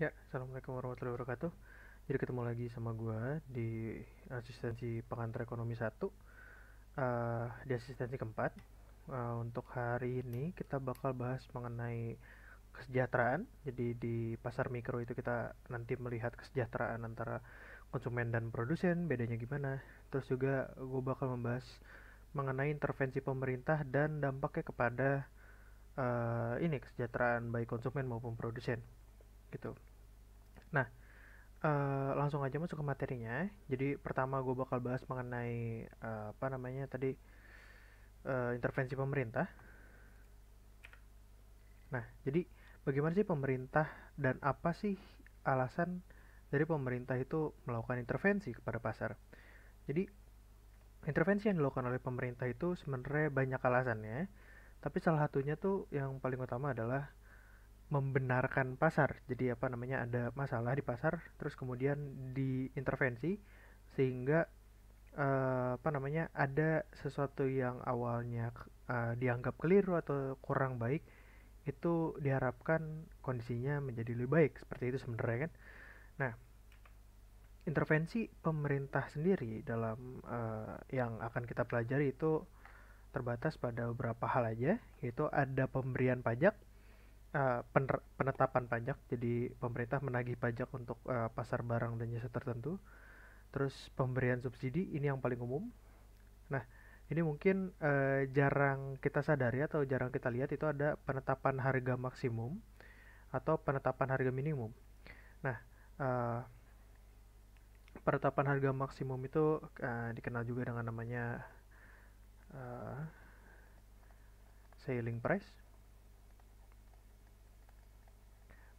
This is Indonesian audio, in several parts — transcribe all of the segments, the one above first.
Ya, assalamualaikum warahmatullahi wabarakatuh. Jadi ketemu lagi sama gua di asistensi pengantar ekonomi satu, di asistensi keempat. Untuk hari ini kita bakal bahas mengenai kesejahteraan. Jadi di pasar mikro itu kita nanti melihat kesejahteraan antara konsumen dan produsen, bedanya gimana. Terus juga gue bakal membahas mengenai intervensi pemerintah dan dampaknya kepada ini kesejahteraan baik konsumen maupun produsen gitu. Nah, langsung aja masuk ke materinya. Jadi pertama gue bakal bahas mengenai apa namanya tadi, intervensi pemerintah. Nah, jadi bagaimana sih pemerintah dan apa sih alasan dari pemerintah itu melakukan intervensi kepada pasar? Jadi intervensi yang dilakukan oleh pemerintah itu sebenarnya banyak alasannya, tapi salah satunya tuh yang paling utama adalah membenarkan pasar. Jadi apa namanya ada masalah di pasar, terus kemudian diintervensi sehingga apa namanya ada sesuatu yang awalnya dianggap keliru atau kurang baik itu diharapkan kondisinya menjadi lebih baik seperti itu sebenarnya kan. Nah, intervensi pemerintah sendiri dalam yang akan kita pelajari itu terbatas pada beberapa hal aja, yaitu ada pemberian pajak, penetapan pajak, jadi pemerintah menagih pajak untuk pasar barang dan jasa tertentu. Terus pemberian subsidi, ini yang paling umum. Nah, ini mungkin jarang kita sadari atau jarang kita lihat itu ada penetapan harga maksimum atau penetapan harga minimum. Nah, eh, penetapan harga maksimum itu dikenal juga dengan namanya eh, ceiling price.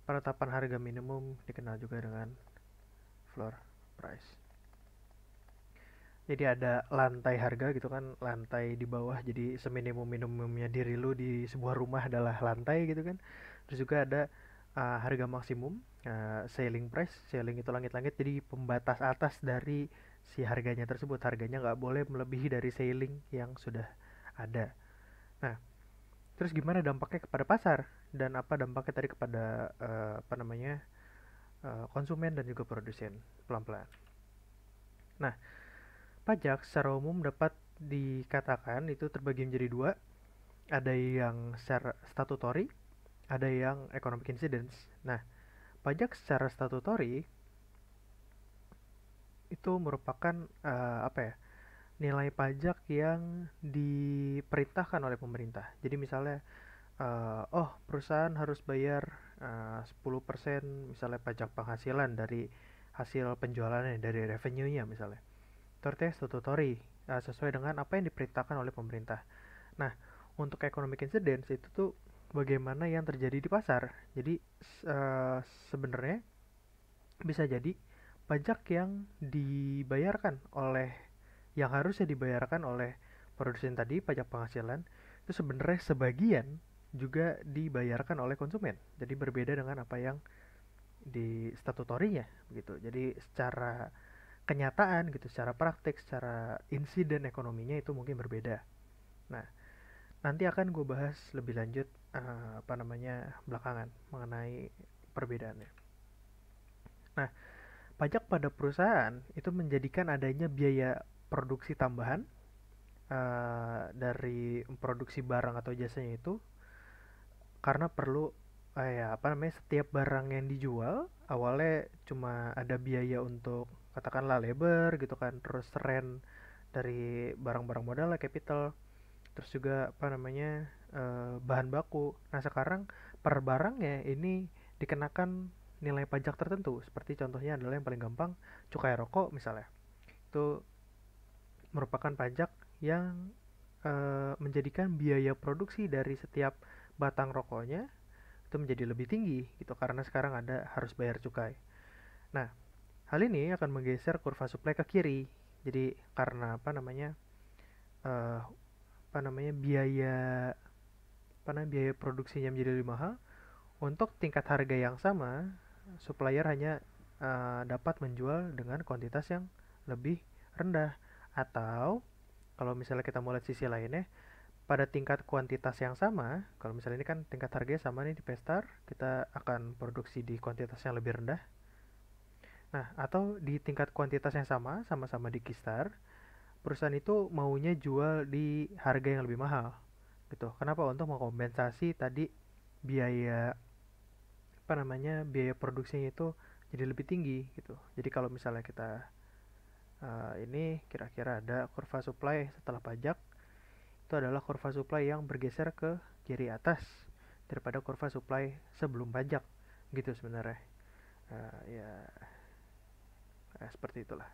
Penetapan harga minimum dikenal juga dengan floor price. Jadi ada lantai harga gitu kan, lantai di bawah, jadi seminimum minimumnya diri lu di sebuah rumah adalah lantai gitu kan. Terus juga ada harga maksimum, ceiling price. Ceiling itu langit-langit, jadi pembatas atas dari si harganya tersebut. Harganya nggak boleh melebihi dari ceiling yang sudah ada. Nah, terus gimana dampaknya kepada pasar dan apa dampaknya tadi kepada apa namanya konsumen dan juga produsen pelan-pelan. Nah, pajak secara umum dapat dikatakan itu terbagi menjadi dua. Ada yang secara statutory, ada yang economic incidence. Nah, pajak secara statutory itu merupakan apa ya? Nilai pajak yang diperintahkan oleh pemerintah. Jadi misalnya oh perusahaan harus bayar 10% misalnya pajak penghasilan dari hasil penjualannya, dari revenue-nya misalnya. Itu artinya statutory, sesuai dengan apa yang diperintahkan oleh pemerintah. Nah, untuk economic incidence itu tuh bagaimana yang terjadi di pasar. Jadi uh, sebenarnya bisa jadi pajak yang dibayarkan oleh yang harusnya dibayarkan oleh produsen tadi, pajak penghasilan, itu sebenarnya sebagian juga dibayarkan oleh konsumen. Jadi berbeda dengan apa yang di statutorinya gitu. Jadi secara kenyataan gitu, secara praktik, secara insiden ekonominya itu mungkin berbeda. Nah, nanti akan gue bahas lebih lanjut apa namanya belakangan mengenai perbedaannya. Nah, pajak pada perusahaan itu menjadikan adanya biaya produksi tambahan dari produksi barang atau jasanya itu karena perlu ya apa namanya setiap barang yang dijual awalnya cuma ada biaya untuk katakanlah labor gitu kan, terus rent dari barang-barang modal capital, terus juga apa namanya bahan baku. Nah sekarang per barangnya ini dikenakan nilai pajak tertentu, seperti contohnya adalah yang paling gampang cukai rokok misalnya. Itu merupakan pajak yang menjadikan biaya produksi dari setiap batang rokoknya itu menjadi lebih tinggi gitu karena sekarang ada harus bayar cukai. Nah, hal ini akan menggeser kurva supply ke kiri. Jadi karena eh, apa namanya biaya produksinya menjadi lebih mahal, untuk tingkat harga yang sama, supplier hanya dapat menjual dengan kuantitas yang lebih rendah. Atau kalau misalnya kita mau lihat sisi lainnya, pada tingkat kuantitas yang sama, kalau misalnya ini kan tingkat harganya sama nih di Pestar, kita akan produksi di kuantitas yang lebih rendah. Nah, atau di tingkat kuantitas yang sama, sama-sama di Kistar, perusahaan itu maunya jual di harga yang lebih mahal gitu. Kenapa? Untuk mengkompensasi tadi biaya apa namanya biaya produksinya itu jadi lebih tinggi gitu. Jadi kalau misalnya kita ini kira-kira ada kurva supply setelah pajak, itu adalah kurva supply yang bergeser ke kiri atas daripada kurva supply sebelum pajak gitu sebenarnya. Ya seperti itulah.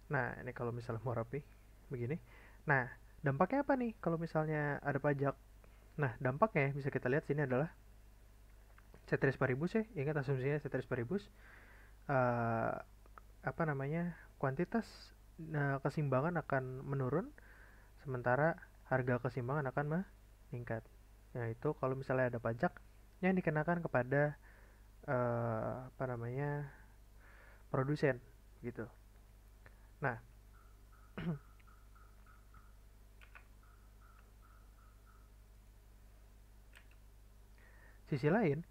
Nah ini kalau misalnya mau rapi begini. Nah dampaknya apa nih kalau misalnya ada pajak? Nah dampaknya bisa kita lihat sini adalah ceteris paribus ya, ingat asumsinya ceteris paribus. uh, apa namanya kuantitas keseimbangan akan menurun, sementara harga keseimbangan akan meningkat. Nah itu kalau misalnya ada pajak yang dikenakan kepada apa namanya produsen gitu. Nah sisi lain,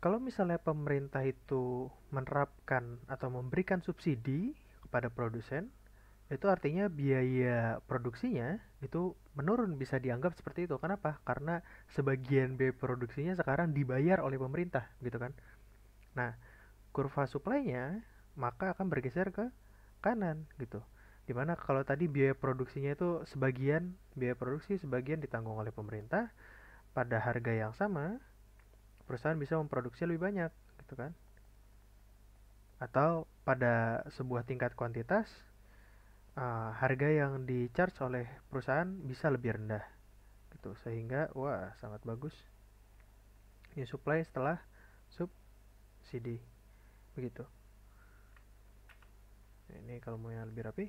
kalau misalnya pemerintah itu menerapkan atau memberikan subsidi kepada produsen, itu artinya biaya produksinya itu menurun, bisa dianggap seperti itu. Kenapa? Karena sebagian biaya produksinya sekarang dibayar oleh pemerintah gitu kan. Nah kurva supply-nya maka akan bergeser ke kanan gitu, dimana kalau tadi biaya produksinya itu sebagian, biaya produksi sebagian ditanggung oleh pemerintah, pada harga yang sama perusahaan bisa memproduksi lebih banyak gitu kan, atau pada sebuah tingkat kuantitas harga yang di charge oleh perusahaan bisa lebih rendah gitu, sehingga wah sangat bagus new supply setelah subsidi begitu. Ini kalau mau yang lebih rapi,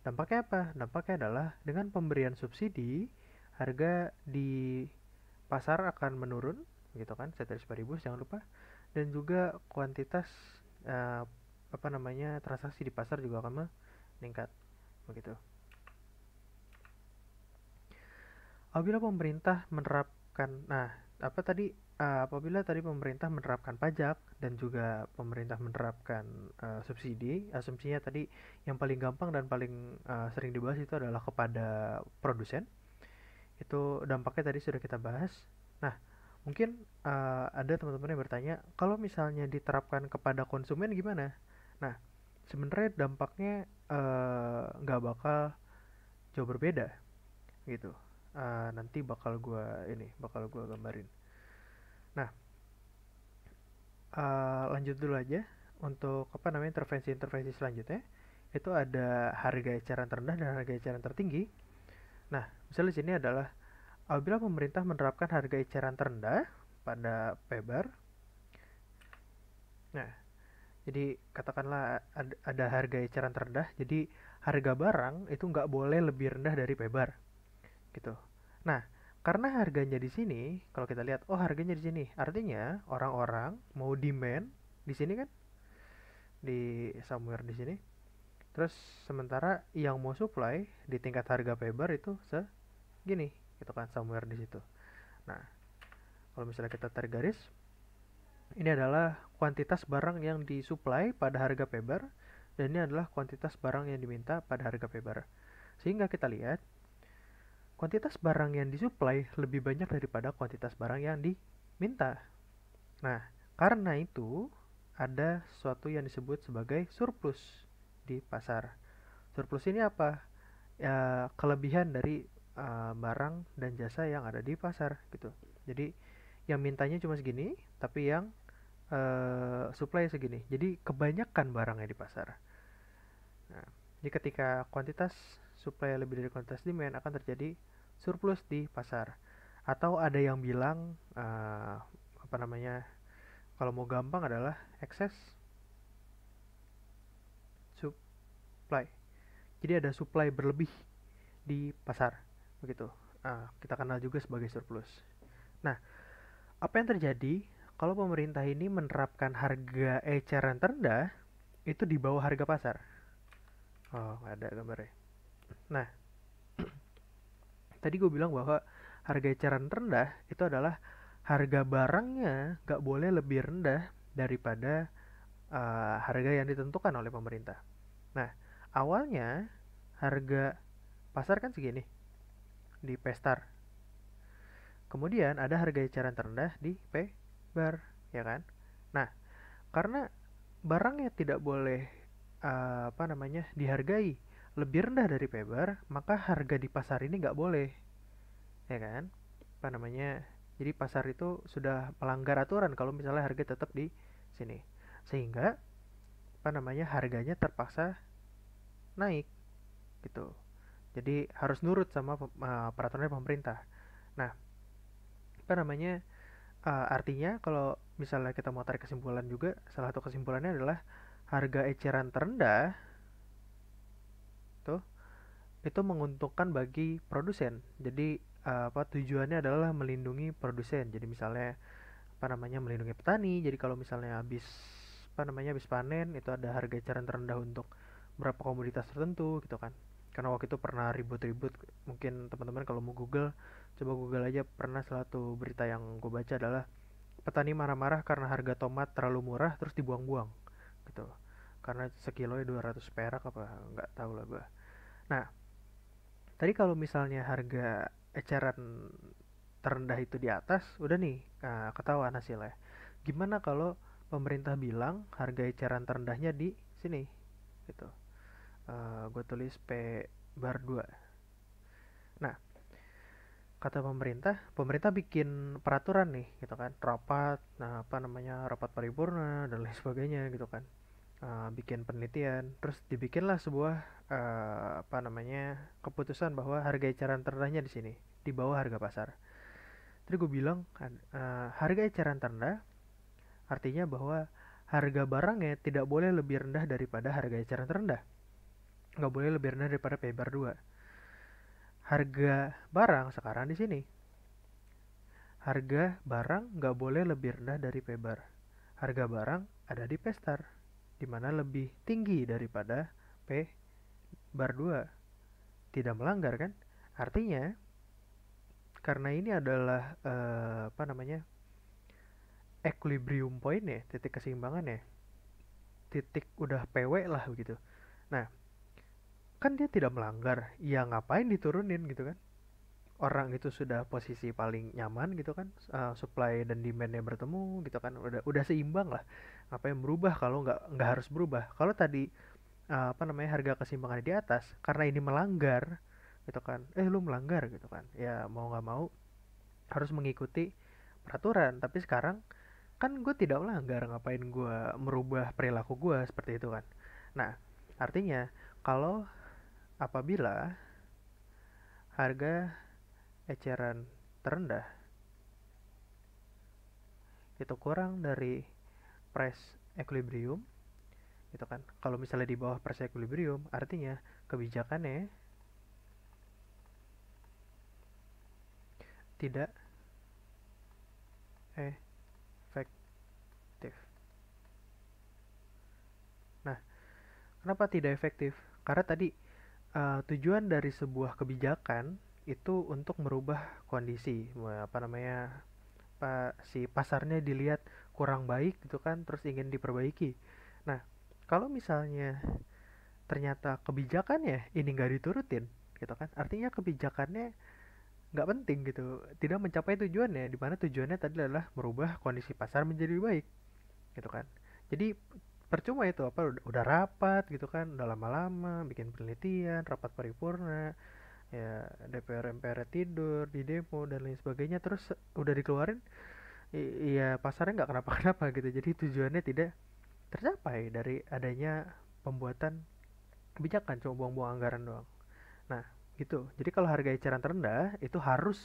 dampaknya apa? Dampaknya adalah dengan pemberian subsidi harga di pasar akan menurun gitu kan, ceteris paribus jangan lupa, dan juga kuantitas uh, apa namanya transaksi di pasar juga akan meningkat begitu. Apabila pemerintah menerapkan, nah apa tadi apabila tadi pemerintah menerapkan pajak dan juga pemerintah menerapkan subsidi, asumsinya tadi yang paling gampang dan paling sering dibahas itu adalah kepada produsen. Itu dampaknya tadi sudah kita bahas. Nah, mungkin ada teman-teman yang bertanya, kalau misalnya diterapkan kepada konsumen gimana? Nah, sebenarnya dampaknya nggak bakal jauh berbeda gitu. Nanti bakal gue gambarin. Nah, lanjut dulu aja untuk apa namanya intervensi-intervensi selanjutnya. Itu ada harga eceran terendah dan harga eceran tertinggi. Nah, misalnya di sini adalah apabila pemerintah menerapkan harga eceran terendah pada PEBAR. Nah, jadi katakanlah ada harga eceran terendah, jadi harga barang itu nggak boleh lebih rendah dari PEBAR gitu. Nah, karena harganya di sini, kalau kita lihat, oh harganya di sini, artinya orang-orang mau demand di sini kan, di somewhere di sini. Terus sementara yang mau supply di tingkat harga PEBAR itu segini, gitu kan, somewhere di situ. Nah, kalau misalnya kita tarik garis, ini adalah kuantitas barang yang disuplai pada harga PEBAR, dan ini adalah kuantitas barang yang diminta pada harga PEBAR. Sehingga kita lihat kuantitas barang yang disuplai lebih banyak daripada kuantitas barang yang diminta. Nah, karena itu ada sesuatu yang disebut sebagai surplus di pasar. Surplus ini apa? Ya, kelebihan dari barang dan jasa yang ada di pasar gitu. Jadi yang mintanya cuma segini, tapi yang supply segini. Jadi kebanyakan barangnya di pasar. Nah, jadi ketika kuantitas supply lebih dari kuantitas demand akan terjadi surplus di pasar. Atau ada yang bilang apa namanya? Kalau mau gampang adalah excess supply. Jadi ada supply berlebih di pasar, begitu. Kita kenal juga sebagai surplus. Nah, apa yang terjadi kalau pemerintah ini menerapkan harga eceran terendah itu di bawah harga pasar? Oh, nggak ada gambarnya. Nah, Tadi gue bilang bahwa harga eceran rendah itu adalah harga barangnya nggak boleh lebih rendah daripada harga yang ditentukan oleh pemerintah. Nah, awalnya harga pasar kan segini di Pestar. Kemudian ada harga eceran terendah di P-Bar, ya kan? Nah, karena barangnya tidak boleh dihargai lebih rendah dari P-Bar, maka harga di pasar ini nggak boleh, ya kan? Jadi pasar itu sudah melanggar aturan kalau misalnya harga tetap di sini, sehingga harganya terpaksa naik gitu. Jadi harus nurut sama peraturan pemerintah. Nah, artinya kalau misalnya kita mau tarik kesimpulan juga, salah satu kesimpulannya adalah harga eceran terendah tuh itu menguntungkan bagi produsen. Jadi tujuannya adalah melindungi produsen. Jadi misalnya melindungi petani. Jadi kalau misalnya habis panen itu ada harga eceran terendah untuk beberapa komoditas tertentu gitu kan. Karena waktu itu pernah ribut-ribut, mungkin teman-teman kalau mau Google, coba Google aja, pernah salah satu berita yang gue baca adalah petani marah-marah karena harga tomat terlalu murah terus dibuang-buang gitu. Karena sekilonya 200 perak apa nggak tahu lah gue. Nah, tadi kalau misalnya harga eceran terendah itu di atas, udah nih, ketahuan hasilnya. Gimana kalau pemerintah bilang harga eceran terendahnya di sini, gitu. Gue tulis P bar 2. Nah, kata pemerintah bikin peraturan nih, gitu kan, rapat paripurna dan lain sebagainya, gitu kan. Bikin penelitian, terus dibikinlah sebuah keputusan bahwa harga eceran terendahnya di sini, di bawah harga pasar. Tadi gue bilang kan, harga eceran terendah artinya bahwa harga barangnya tidak boleh lebih rendah daripada harga eceran terendah. Nggak boleh lebih rendah daripada P bar 2. Harga barang sekarang di sini. Harga barang nggak boleh lebih rendah dari P bar. Harga barang ada di Pestar, di mana lebih tinggi daripada P bar 2. Tidak melanggar kan? Artinya karena ini adalah equilibrium point ya, titik keseimbangan ya, titik udah PW lah begitu. Nah, kan dia tidak melanggar, ya ngapain diturunin gitu kan? Orang itu sudah posisi paling nyaman gitu kan, supply dan demandnya bertemu gitu kan, udah seimbang lah. Ngapain berubah kalau nggak harus berubah? Kalau tadi harga keseimbangan di atas, karena ini melanggar gitu kan, lu melanggar gitu kan, ya mau nggak mau harus mengikuti peraturan. Tapi sekarang kan gue tidak melanggar, ngapain gue merubah perilaku gue seperti itu kan. Nah, artinya kalau apabila harga eceran terendah itu kurang dari price equilibrium gitu kan, kalau misalnya di bawah price equilibrium artinya kebijakannya tidak efektif. Nah, kenapa tidak efektif? Karena tadi tujuan dari sebuah kebijakan itu untuk merubah kondisi, si pasarnya dilihat kurang baik gitu kan, terus ingin diperbaiki. Nah, kalau misalnya ternyata kebijakannya ini nggak diturutin gitu kan, artinya kebijakannya nggak penting gitu, tidak mencapai tujuannya, di mana tujuannya tadi adalah merubah kondisi pasar menjadi baik gitu kan. Jadi percuma itu, udah rapat gitu kan, udah lama-lama bikin penelitian, rapat paripurna, ya DPR MPR tidur di demo dan lain sebagainya, terus udah dikeluarin, iya pasarnya nggak kenapa-kenapa gitu. Jadi tujuannya tidak tercapai dari adanya pembuatan kebijakan, cuma buang-buang anggaran doang. Nah gitu, jadi kalau harga eceran terendah itu harus,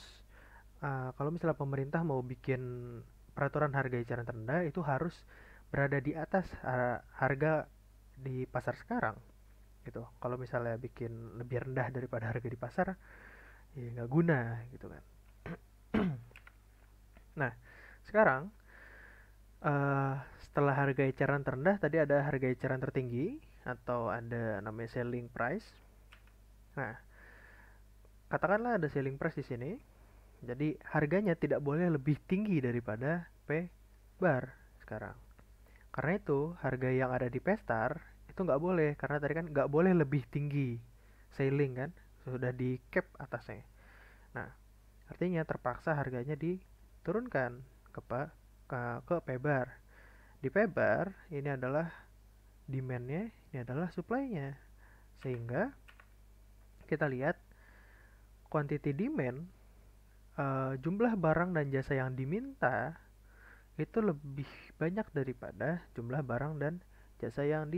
kalau misalnya pemerintah mau bikin peraturan harga eceran terendah itu harus berada di atas harga di pasar sekarang gitu. Kalau misalnya bikin lebih rendah daripada harga di pasar, ya nggak guna gitu kan. Nah, sekarang setelah harga eceran terendah tadi ada harga eceran tertinggi atau ada namanya selling price. Nah, katakanlah ada selling price di sini. Jadi harganya tidak boleh lebih tinggi daripada P bar sekarang. Karena itu harga yang ada di P-Star itu nggak boleh, karena tadi kan nggak boleh lebih tinggi selling kan, sudah di cap atasnya. Nah, artinya terpaksa harganya diturunkan ke P bar. Di P bar ini adalah demand-nya, ini adalah supply-nya. Sehingga kita lihat quantity demand, jumlah barang dan jasa yang diminta itu lebih banyak daripada jumlah barang dan jasa yang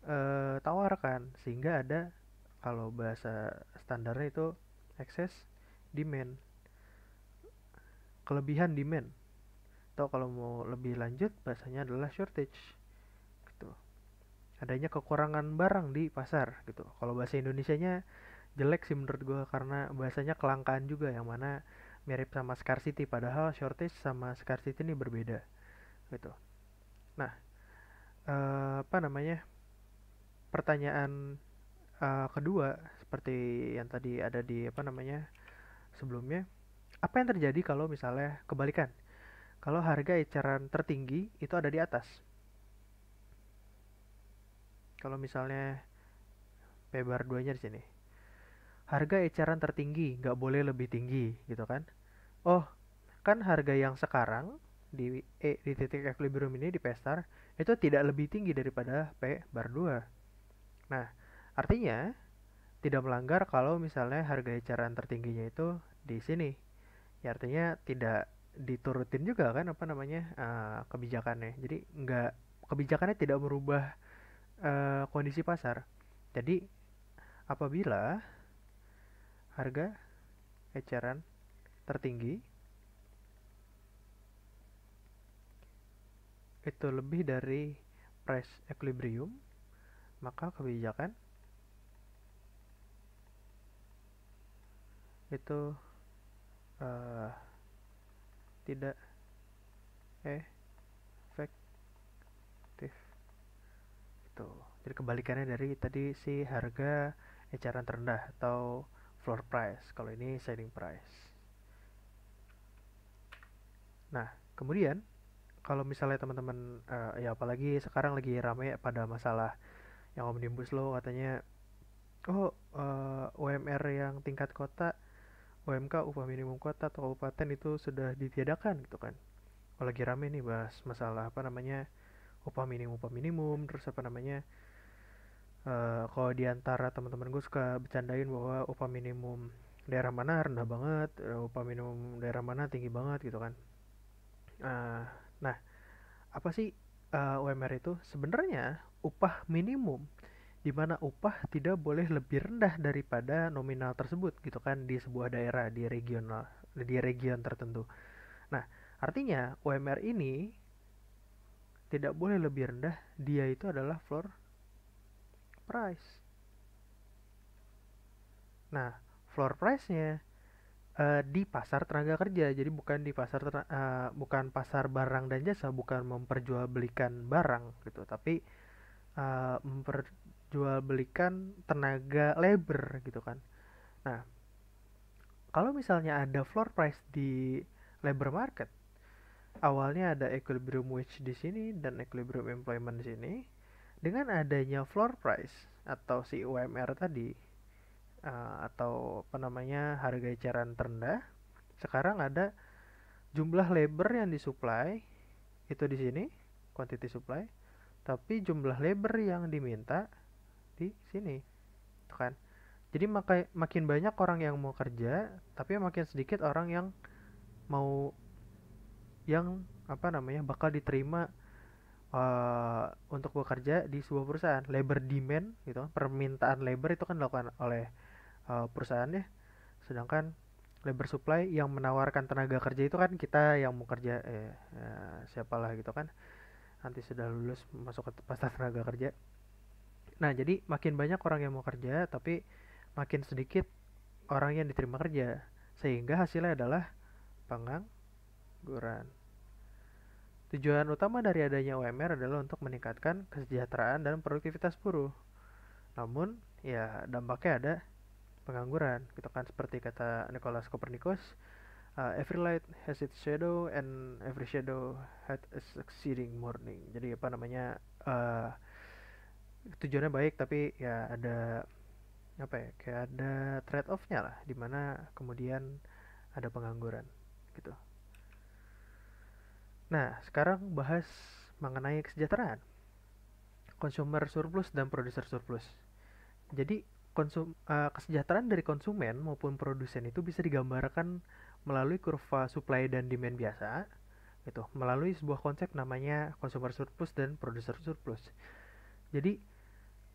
ditawarkan, sehingga ada, kalau bahasa standarnya itu, excess demand, kelebihan demand, atau kalau mau lebih lanjut bahasanya adalah shortage gitu, adanya kekurangan barang di pasar gitu. Kalau bahasa Indonesianya jelek sih menurut gue, karena bahasanya kelangkaan juga, yang mana mirip sama scarcity, padahal shortage sama scarcity ini berbeda gitu. Nah, apa namanya, pertanyaan kedua seperti yang tadi ada di apa namanya sebelumnya, apa yang terjadi kalau misalnya kebalikan, kalau harga eceran tertinggi itu ada di atas? Kalau misalnya P bar 2 nya di sini, harga eceran tertinggi nggak boleh lebih tinggi gitu kan. Oh, kan harga yang sekarang di titik equilibrium ini di P-star itu tidak lebih tinggi daripada P bar 2. Nah, artinya tidak melanggar kalau misalnya harga eceran tertingginya itu di sini. Ya artinya tidak diturutin juga kan apa namanya, kebijakannya. Jadi nggak, kebijakannya tidak merubah kondisi pasar. Jadi apabila harga eceran tertinggi itu lebih dari price equilibrium, maka kebijakan itu uh, tidak efektif. Itu. Jadi kebalikannya dari tadi si harga eceran terendah atau floor price. Kalau ini selling price. Nah, kemudian kalau misalnya teman-teman ya apalagi sekarang lagi rame pada masalah yang omnibus law, katanya oh UMR yang tingkat kota, UMK upah minimum kota atau kabupaten itu sudah ditiadakan gitu kan. Oh, lagi rame nih bahas masalah apa namanya upah minimum, terus apa namanya, kalau diantara teman-teman gue suka bercandain bahwa upah minimum daerah mana rendah banget, upah minimum daerah mana tinggi banget gitu kan. Uh, nah, apa sih UMR itu? Sebenarnya upah minimum, di mana upah tidak boleh lebih rendah daripada nominal tersebut gitu kan, di sebuah daerah, di regional, di region tertentu. Nah, artinya UMR ini tidak boleh lebih rendah, dia itu adalah floor price. Nah, floor price-nya di pasar tenaga kerja, jadi bukan di pasar bukan pasar barang dan jasa, bukan memperjualbelikan barang gitu, tapi memperjualbelikan tenaga labor gitu kan. Nah, kalau misalnya ada floor price di labor market, awalnya ada equilibrium wage di sini dan equilibrium employment di sini. Dengan adanya floor price atau si UMR tadi, atau apa namanya harga eceran terendah, sekarang ada jumlah labor yang disuplai itu di sini, quantity supply, tapi jumlah labor yang diminta di sini, tuh kan. Jadi makin banyak orang yang mau kerja, tapi makin sedikit orang yang mau, yang apa namanya bakal diterima untuk bekerja di sebuah perusahaan. Labor demand gitu, permintaan labor itu kan dilakukan oleh perusahaan ya, sedangkan labor supply yang menawarkan tenaga kerja itu kan kita yang mau kerja, siapalah gitu kan, nanti sudah lulus masuk ke pasar tenaga kerja. Nah, jadi makin banyak orang yang mau kerja, tapi makin sedikit orang yang diterima kerja, sehingga hasilnya adalah pengangguran. Tujuan utama dari adanya UMR adalah untuk meningkatkan kesejahteraan dan produktivitas buruh. Namun, ya dampaknya ada pengangguran gitu kan, seperti kata Nicolaus Copernicus, every light has its shadow and every shadow had a succeeding morning. Jadi apa namanya, tujuannya baik tapi ya ada apa ya, kayak ada trade off-nya lah, dimana kemudian ada pengangguran gitu. Nah, sekarang bahas mengenai kesejahteraan, consumer surplus dan producer surplus. Jadi kesejahteraan dari konsumen maupun produsen itu bisa digambarkan melalui kurva supply dan demand biasa gitu, melalui sebuah konsep namanya consumer surplus dan producer surplus. Jadi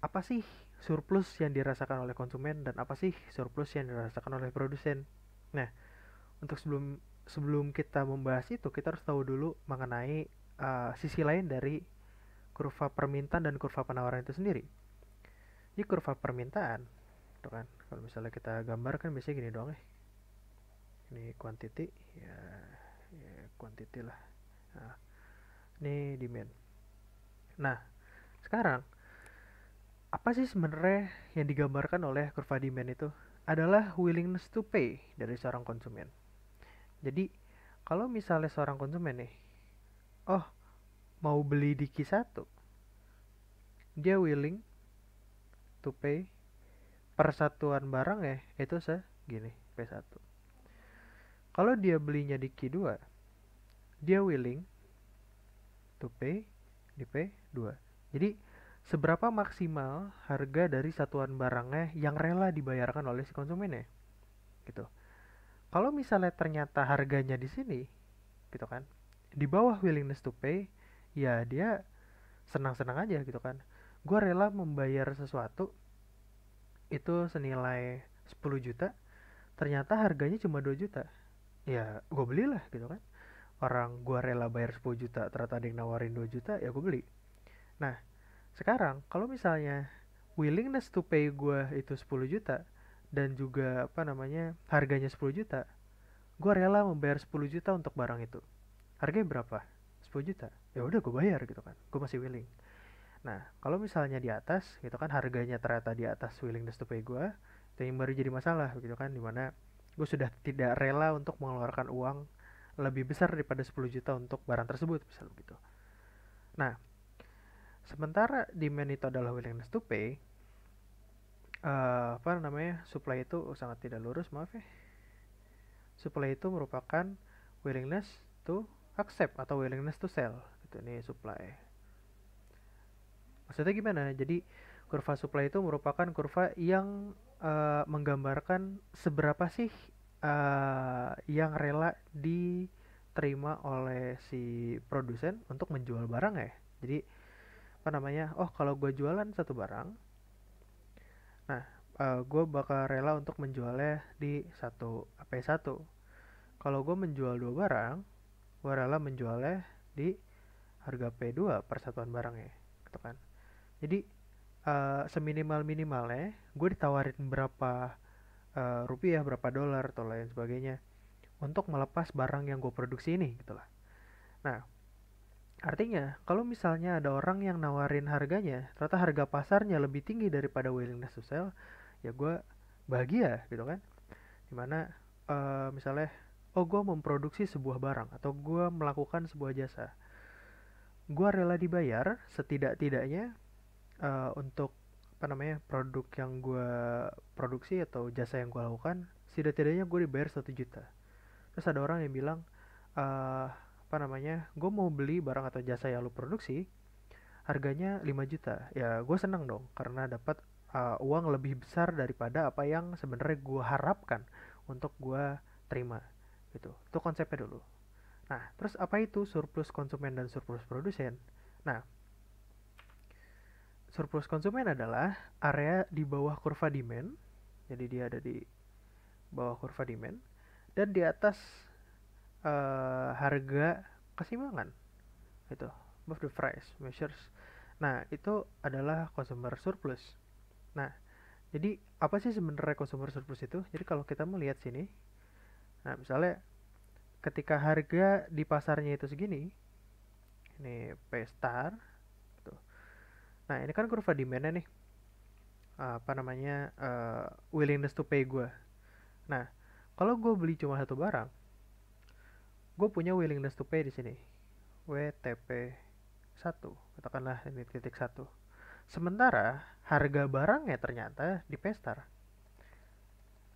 apa sih surplus yang dirasakan oleh konsumen dan apa sih surplus yang dirasakan oleh produsen? Nah, untuk sebelum sebelum kita membahas itu, kita harus tahu dulu mengenai sisi lain dari kurva permintaan dan kurva penawaran itu sendiri. Jadi kurva permintaan, tuh kan, kalau misalnya kita gambarkan biasanya gini doang ya. Ini quantity, ya, ya quantity lah. Nah, ini demand. Nah, sekarang apa sih sebenarnya yang digambarkan oleh kurva demand itu? Adalah willingness to pay dari seorang konsumen. Jadi, kalau misalnya seorang konsumen nih, oh mau beli di Q1, dia willing to pay per satuan barang ya, itu segini, P1. Kalau dia belinya di Q2, dia willing to pay di P2. Jadi, seberapa maksimal harga dari satuan barangnya yang rela dibayarkan oleh si konsumennya, gitu. Kalau misalnya ternyata harganya di sini, gitu kan, di bawah willingness to pay, ya dia senang-senang aja gitu kan. Gue rela membayar sesuatu itu senilai 10 juta, ternyata harganya cuma 2 juta. Ya gue belilah gitu kan. Orang gue rela bayar 10 juta, ternyata ada yang nawarin 2 juta, ya gue beli. Nah, sekarang kalau misalnya willingness to pay gue itu 10 juta dan juga apa namanya harganya 10 juta, gue rela membayar 10 juta untuk barang itu. Harganya berapa? 10 juta. Ya udah gue bayar gitu kan. Gue masih willing. Nah, kalau misalnya di atas gitu kan, harganya ternyata di atas willingness to pay gue, itu yang baru jadi masalah gitu kan, dimana gue sudah tidak rela untuk mengeluarkan uang lebih besar daripada 10 juta untuk barang tersebut, misalnya gitu. Nah, sementara demand itu adalah willingness to pay, apa namanya, supply itu sangat tidak lurus, maaf ya. Supply itu merupakan willingness to accept atau willingness to sell gitu. Ini supply. Maksudnya gimana? Jadi kurva supply itu merupakan kurva yang menggambarkan seberapa sih yang rela diterima oleh si produsen untuk menjual barang ya. Jadi apa namanya? Oh, kalau gue jualan satu barang, nah gue bakal rela untuk menjualnya di satu P1. Kalau gue menjual dua barang, gue rela menjualnya di harga P2 per satuan barangnya, gitu kan. Jadi seminimal minimalnya gue ditawarin berapa rupiah, berapa dolar atau lain sebagainya untuk melepas barang yang gue produksi ini, gitulah. Nah, artinya kalau misalnya ada orang yang nawarin harganya, ternyata harga pasarnya lebih tinggi daripada willingness to sell, ya gue bahagia gitu kan. Dimana misalnya, oh gue memproduksi sebuah barang atau gue melakukan sebuah jasa, gue rela dibayar setidak-tidaknya untuk apa namanya, produk yang gue produksi atau jasa yang gue lakukan, setidak-tidaknya gue dibayar 1 juta. Terus ada orang yang bilang, apa namanya, gue mau beli barang atau jasa yang lu produksi harganya 5 juta. Ya gue seneng dong karena dapat uang lebih besar daripada apa yang sebenarnya gue harapkan untuk gue terima gitu. Itu konsepnya dulu. Nah, terus apa itu surplus konsumen dan surplus produsen? Nah, surplus konsumen adalah area di bawah kurva demand. Jadi dia ada di bawah kurva demand dan di atas harga keseimbangan. Itu above the price measures. Nah, itu adalah consumer surplus. Nah, jadi apa sih sebenarnya consumer surplus itu? Jadi kalau kita melihat sini, nah misalnya ketika harga di pasarnya itu segini, ini P star, tuh. Nah ini kan kurva demandnya nih. apa namanya, willingness to pay gue. Nah, kalau gue beli cuma satu barang, gue punya willingness to pay di sini, WTP 1, katakanlah ini titik satu. Sementara harga barangnya ternyata di Pestar,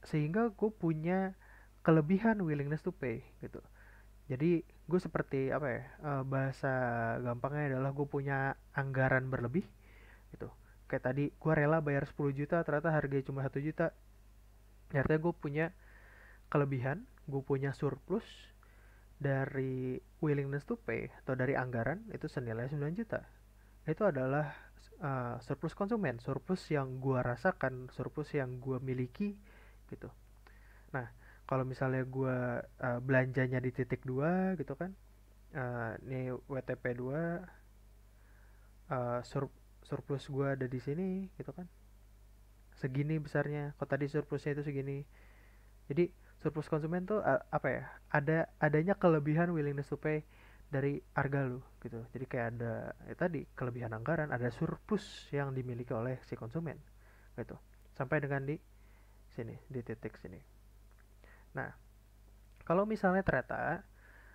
sehingga gue punya kelebihan willingness to pay gitu. Jadi gue seperti apa ya, bahasa gampangnya adalah gue punya anggaran berlebih gitu. Kayak tadi gue rela bayar 10 juta, ternyata harganya cuma 1 juta. Artinya gue punya kelebihan, gue punya surplus dari willingness to pay atau dari anggaran itu senilai 9 juta. Itu adalah surplus konsumen, surplus yang gue rasakan, surplus yang gue miliki gitu. Nah, kalau misalnya gue belanjanya di titik 2 gitu kan, ini WTP 2, surplus gue ada di sini gitu kan, segini besarnya. Kalau tadi surplusnya itu segini, jadi surplus konsumen tuh apa ya, adanya kelebihan willingness to pay dari harga lu gitu. Jadi kayak ada tadi kelebihan anggaran, ada surplus yang dimiliki oleh si konsumen gitu, sampai dengan di sini, di titik sini. Nah, kalau misalnya ternyata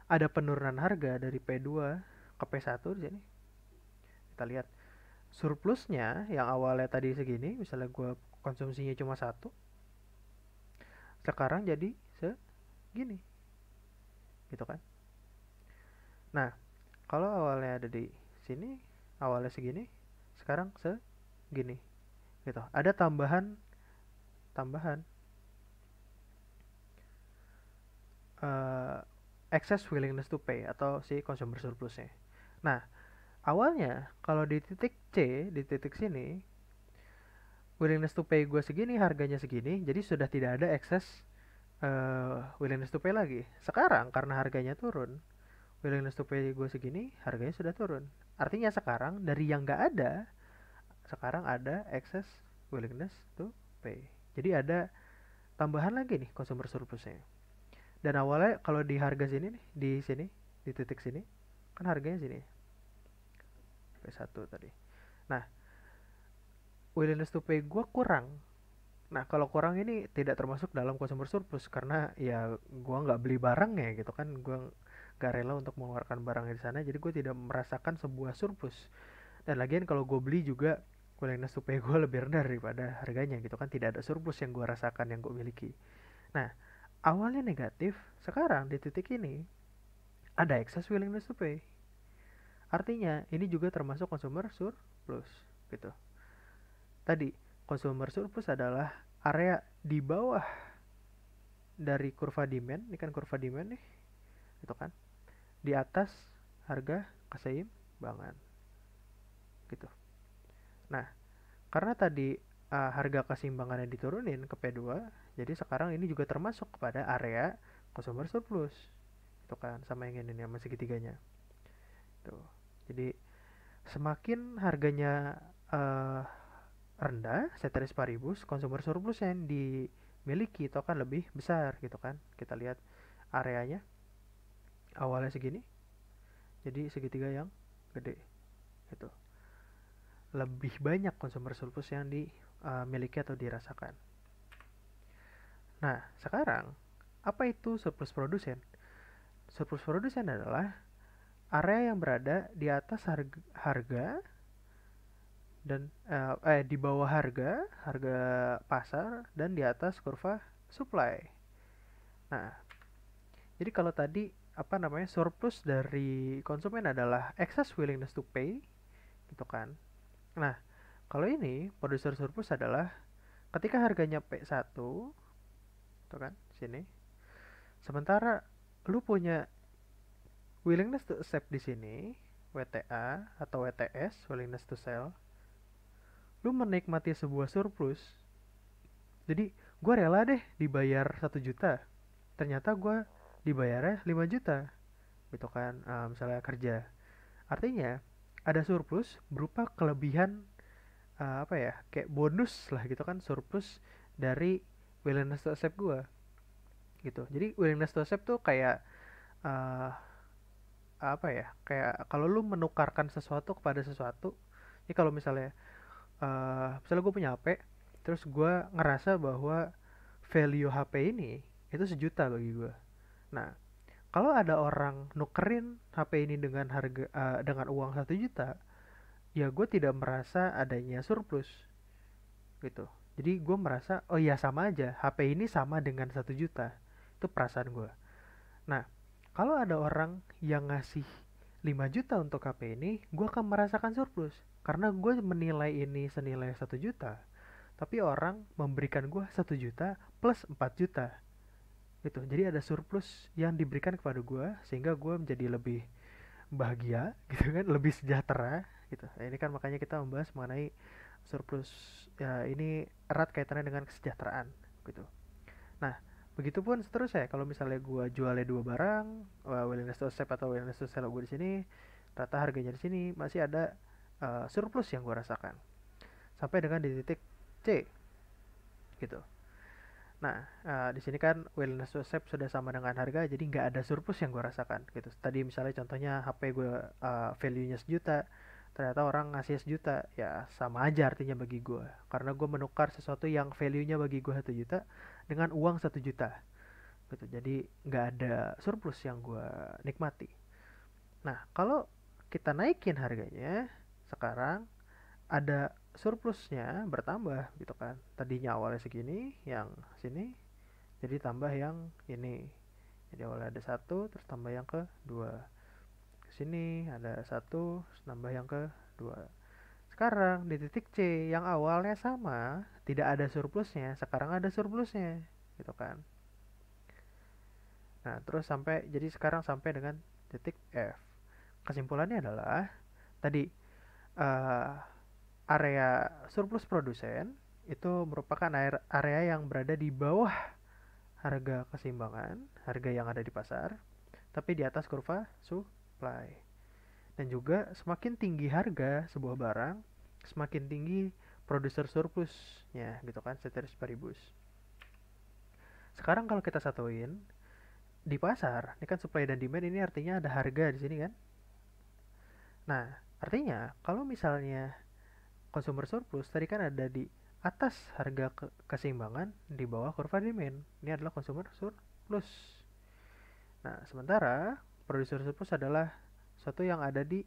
ada penurunan harga dari P2 ke P1 di sini, kita lihat surplusnya yang awalnya tadi segini, misalnya gue konsumsinya cuma satu, sekarang jadi segini gitu kan. Nah, kalau awalnya ada di sini, awalnya segini, sekarang segini gitu. Ada tambahan tambahan uh, excess willingness to pay atau si consumer surplusnya. Nah, awalnya kalau di titik C, di titik sini, willingness to pay gue segini, harganya segini, jadi sudah tidak ada excess willingness to pay lagi. Sekarang karena harganya turun, willingness to pay gue segini, harganya sudah turun. Artinya sekarang dari yang nggak ada, sekarang ada excess willingness to pay. Jadi ada tambahan lagi nih consumer surplusnya. Dan awalnya kalau di harga sini nih, di sini, di titik sini, kan harganya sini, P1 tadi. Nah, willingness to pay gue kurang. Nah, kalau kurang ini tidak termasuk dalam consumer surplus karena ya gue nggak beli barangnya gitu kan, gue nggak rela untuk mengeluarkan barangnya di sana, jadi gue tidak merasakan sebuah surplus. Dan lagian kalau gue beli juga willingness to pay gue lebih rendah daripada harganya gitu kan, tidak ada surplus yang gue rasakan, yang gue miliki. Nah, awalnya negatif, sekarang di titik ini ada excess willingness to pay. Artinya ini juga termasuk consumer surplus gitu. Tadi consumer surplus adalah area di bawah dari kurva demand, ini kan kurva demand nih, itu kan, di atas harga keseimbangan gitu. Nah, karena tadi harga keseimbangannya diturunin ke P2, jadi sekarang ini juga termasuk kepada area consumer surplus. Itu kan sama yang ini sama segitiganya. Tuh. Jadi semakin harganya uh, rendah, ceteris paribus, consumer surplus yang dimiliki itu akan lebih besar gitu kan. Kita lihat areanya awalnya segini, jadi segitiga yang gede. Itu. Lebih banyak consumer surplus yang dimiliki atau dirasakan. Nah, sekarang apa itu surplus produsen? Surplus produsen adalah area yang berada di atas harga dan di bawah harga pasar dan di atas kurva supply. Nah, jadi kalau tadi apa namanya, surplus dari konsumen adalah excess willingness to pay gitu kan. Nah, kalau ini producer surplus adalah ketika harganya P1 tuh kan sini. Sementara lu punya willingness to accept di sini, WTA atau WTS, willingness to sell. Lu menikmati sebuah surplus. Jadi, gue rela deh dibayar 1 juta. Ternyata gue dibayarnya 5 juta. Gitu kan, misalnya kerja. Artinya, ada surplus berupa kelebihan apa ya, kayak bonus lah gitu kan, surplus dari willingness to accept gue gitu. Jadi willingness to accept tuh kayak uh, apa ya, kayak kalau lu menukarkan sesuatu kepada sesuatu. Jadi kalau misalnya misalnya gue punya HP, Terus gue ngerasa bahwa value HP ini itu 1 juta bagi gue. Nah, kalau ada orang nukerin HP ini dengan dengan uang 1 juta, ya gue tidak merasa adanya surplus gitu. Jadi gue merasa oh ya sama aja, HP ini sama dengan 1 juta. Itu perasaan gue. Nah, kalau ada orang yang ngasih 5 juta untuk HP ini, gue akan merasakan surplus. Karena gue menilai ini senilai 1 juta, tapi orang memberikan gue 1 juta plus 4 juta. Gitu. Jadi ada surplus yang diberikan kepada gue, sehingga gue menjadi lebih bahagia, gitu kan, lebih sejahtera. Gitu. Nah, ini kan makanya kita membahas mengenai surplus. Ya, ini erat kaitannya dengan kesejahteraan. Gitu. Nah, begitupun seterusnya. Kalau misalnya gue jualnya 2 barang, willingness to accept atau willingness to sell gue di sini, rata harganya di sini masih ada surplus yang gue rasakan. Sampai dengan di titik C, gitu. Nah, di sini kan willingness to accept sudah sama dengan harga, jadi nggak ada surplus yang gue rasakan, gitu. Tadi misalnya contohnya HP gue value-nya 1 juta, ternyata orang ngasih 1 juta, ya sama aja artinya bagi gue. Karena gue menukar sesuatu yang value-nya bagi gue 1 juta dengan uang 1 juta. Gitu. Jadi nggak ada surplus yang gue nikmati. Nah, kalau kita naikin harganya, sekarang ada surplusnya bertambah gitu kan. Tadinya awalnya segini, yang sini jadi tambah yang ini. Jadi awalnya ada 1, terus tambah yang kedua. Sini ada 1, terus tambah yang kedua. Sekarang di titik C yang awalnya sama, tidak ada surplusnya, sekarang ada surplusnya, gitu kan. Nah, terus jadi sekarang sampai dengan titik F. Kesimpulannya adalah tadi uh, area surplus produsen itu merupakan area yang berada di bawah harga keseimbangan, harga yang ada di pasar, tapi di atas kurva supply. Dan juga semakin tinggi harga sebuah barang, semakin tinggi produser surplusnya, gitu kan, ceteris paribus. Sekarang kalau kita satuin di pasar, ini kan supply dan demand, ini artinya ada harga di sini kan. Nah, artinya kalau misalnya consumer surplus tadi kan ada di atas harga keseimbangan, di bawah kurva demand. Ini adalah consumer surplus. Nah, sementara producer surplus adalah suatu yang ada di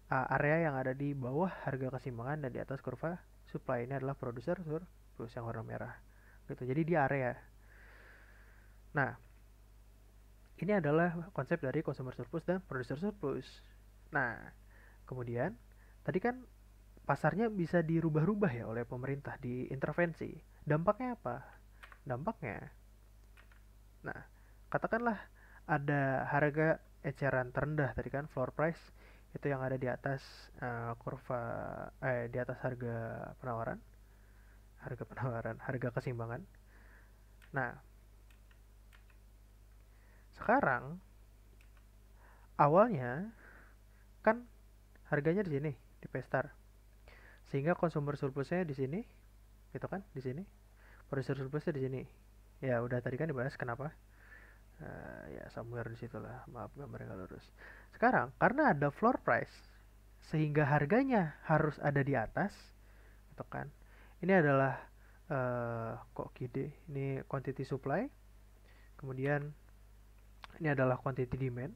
area yang ada di bawah harga keseimbangan dan di atas kurva supply. Ini adalah producer surplus yang warna merah. Gitu. Jadi di area. Nah, ini adalah konsep dari consumer surplus dan producer surplus. Nah, kemudian tadi kan pasarnya bisa dirubah-rubah ya oleh pemerintah, diintervensi. Dampaknya apa? Dampaknya, nah, katakanlah ada harga eceran terendah tadi kan, floor price, itu yang ada di atas di atas harga keseimbangan. Nah, sekarang awalnya kan harganya di sini di Pestar, sehingga consumer surplusnya di sini, gitu kan, di sini, producer surplusnya di sini. Ya udah tadi kan dibahas kenapa. Ya somewhere di situ lah, maaf gambarnya nggak lurus. Sekarang karena ada floor price, sehingga harganya harus ada di atas, gitu kan. Ini adalah kok gede, ini quantity supply, kemudian ini adalah quantity demand.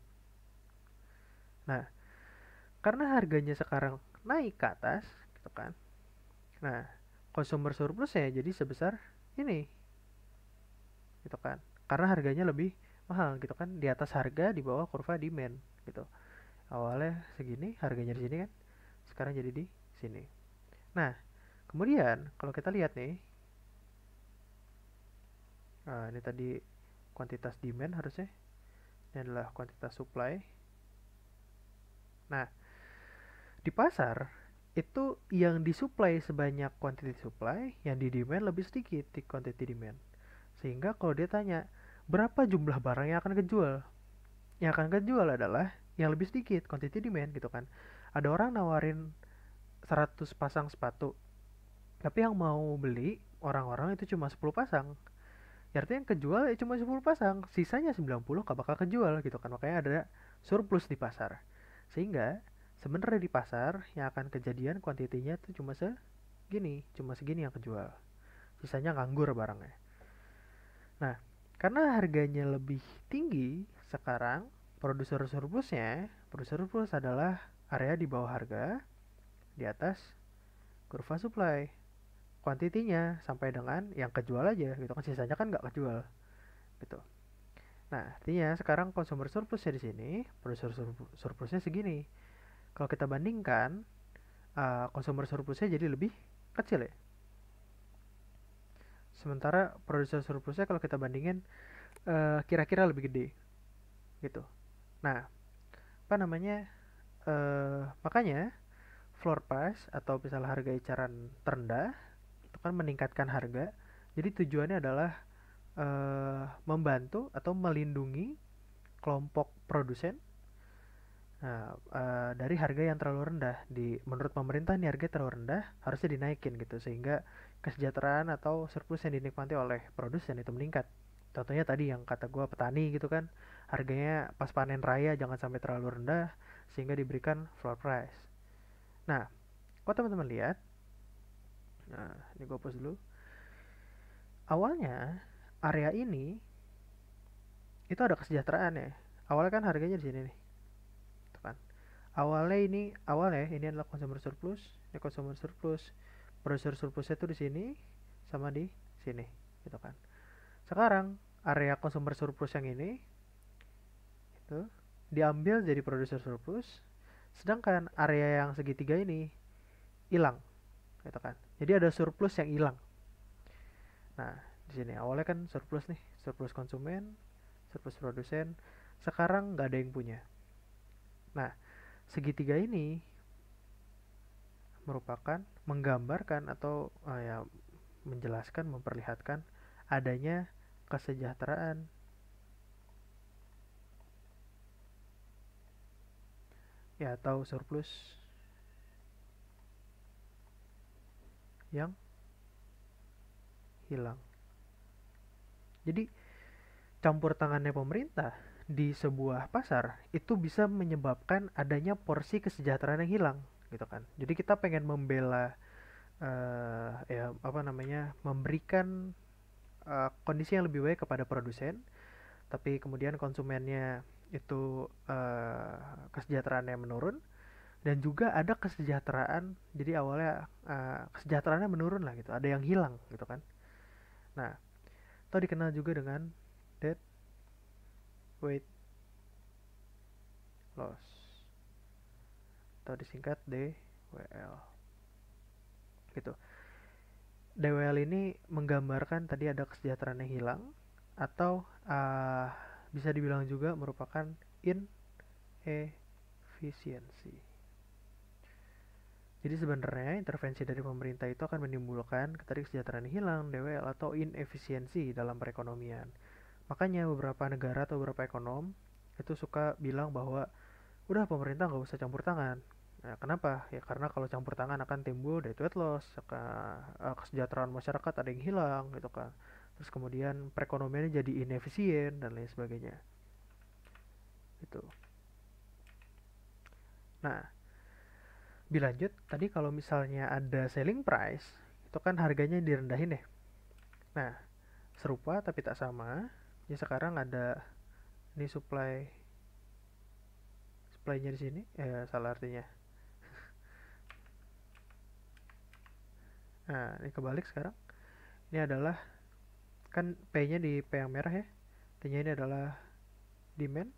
Nah, karena harganya sekarang naik ke atas, gitu kan. Nah, consumer surplusnya jadi sebesar ini, gitu kan. Karena harganya lebih mahal, gitu kan, di atas harga, di bawah kurva demand, gitu. Awalnya segini, harganya di sini kan, sekarang jadi di sini. Nah, kemudian kalau kita lihat nih, ini tadi kuantitas demand harusnya, ini adalah kuantitas supply. Nah, di pasar itu yang disuplai sebanyak quantity supply, yang di demand lebih sedikit di quantity demand. Sehingga kalau dia tanya berapa jumlah barang yang akan kejual, yang akan kejual adalah yang lebih sedikit, quantity demand, gitu kan. Ada orang nawarin 100 pasang sepatu, tapi yang mau beli orang-orang itu cuma 10 pasang. Ya artinya yang kejual ya cuma 10 pasang, sisanya 90 gak bakal kejual, gitu kan. Makanya ada surplus di pasar. Sehingga sebenarnya di pasar yang akan kejadian kuantitinya tuh cuma segini yang kejual. sisanya nganggur barangnya. Nah, karena harganya lebih tinggi sekarang, produser surplus adalah area di bawah harga, di atas kurva supply. Kuantitinya sampai dengan yang kejual aja gitu kan, sisanya kan nggak kejual gitu. Nah, artinya sekarang consumer surplusnya di sini, producer surplusnya segini. Kalau kita bandingkan, consumer surplusnya jadi lebih kecil ya. Sementara producer surplusnya kalau kita bandingin kira-kira lebih gede gitu. Nah, apa namanya? Makanya floor price atau misalnya harga eceran terendah itu kan meningkatkan harga. Jadi tujuannya adalah membantu atau melindungi kelompok produsen dari harga yang terlalu rendah. Menurut pemerintah nih harga terlalu rendah, harusnya dinaikin gitu sehingga kesejahteraan atau surplus yang dinikmati oleh produsen itu meningkat. Contohnya tadi yang kata gue petani gitu kan, harganya pas panen raya jangan sampai terlalu rendah sehingga diberikan floor price. Nah, kalau teman-teman lihat, nah ini gue post dulu. Awalnya area ini itu ada kesejahteraan ya. Awalnya kan harganya di sini nih, tuh kan. Awalnya ini adalah consumer surplus, ini consumer surplus. Producer surplusnya tuh di sini sama di sini, gitu kan. Sekarang area consumer surplus yang ini itu diambil jadi producer surplus, sedangkan area yang segitiga ini hilang, gitu kan. Jadi ada surplus yang hilang. Nah, di sini awalnya kan surplus nih, surplus konsumen, surplus produsen. Sekarang nggak ada yang punya. Nah, segitiga ini merupakan menggambarkan atau ya menjelaskan, memperlihatkan adanya kesejahteraan ya atau surplus yang hilang. Jadi campur tangannya pemerintah di sebuah pasar itu bisa menyebabkan adanya porsi kesejahteraan yang hilang gitu kan. Jadi kita pengen membela ya apa namanya memberikan kondisi yang lebih baik kepada produsen, tapi kemudian konsumennya itu kesejahteraannya menurun dan juga ada kesejahteraan jadi awalnya kesejahteraannya menurun lah gitu, ada yang hilang gitu kan. Nah, atau dikenal juga dengan dead weight loss atau disingkat DWL gitu. DWL ini menggambarkan tadi ada kesejahteraan yang hilang atau bisa dibilang juga merupakan inefisiensi. Jadi sebenarnya intervensi dari pemerintah itu akan menimbulkan tadi kesejahteraan yang hilang, DWL atau inefisiensi dalam perekonomian. Makanya beberapa negara atau beberapa ekonom itu suka bilang bahwa udah pemerintah nggak usah campur tangan. Nah, kenapa? Ya karena kalau campur tangan akan timbul debt weight loss, kesejahteraan masyarakat ada yang hilang gitu kan. Terus kemudian perekonomiannya jadi inefisien dan lain sebagainya. Gitu. Nah, dilanjut tadi kalau misalnya ada selling price, itu kan harganya direndahin ya. Nah, serupa tapi tak sama. Ya sekarang ada ini supply-nya di sini. Salah artinya. Nah, ini kebalik sekarang. Ini adalah kan P-nya di P yang merah ya. T-nya ini adalah demand,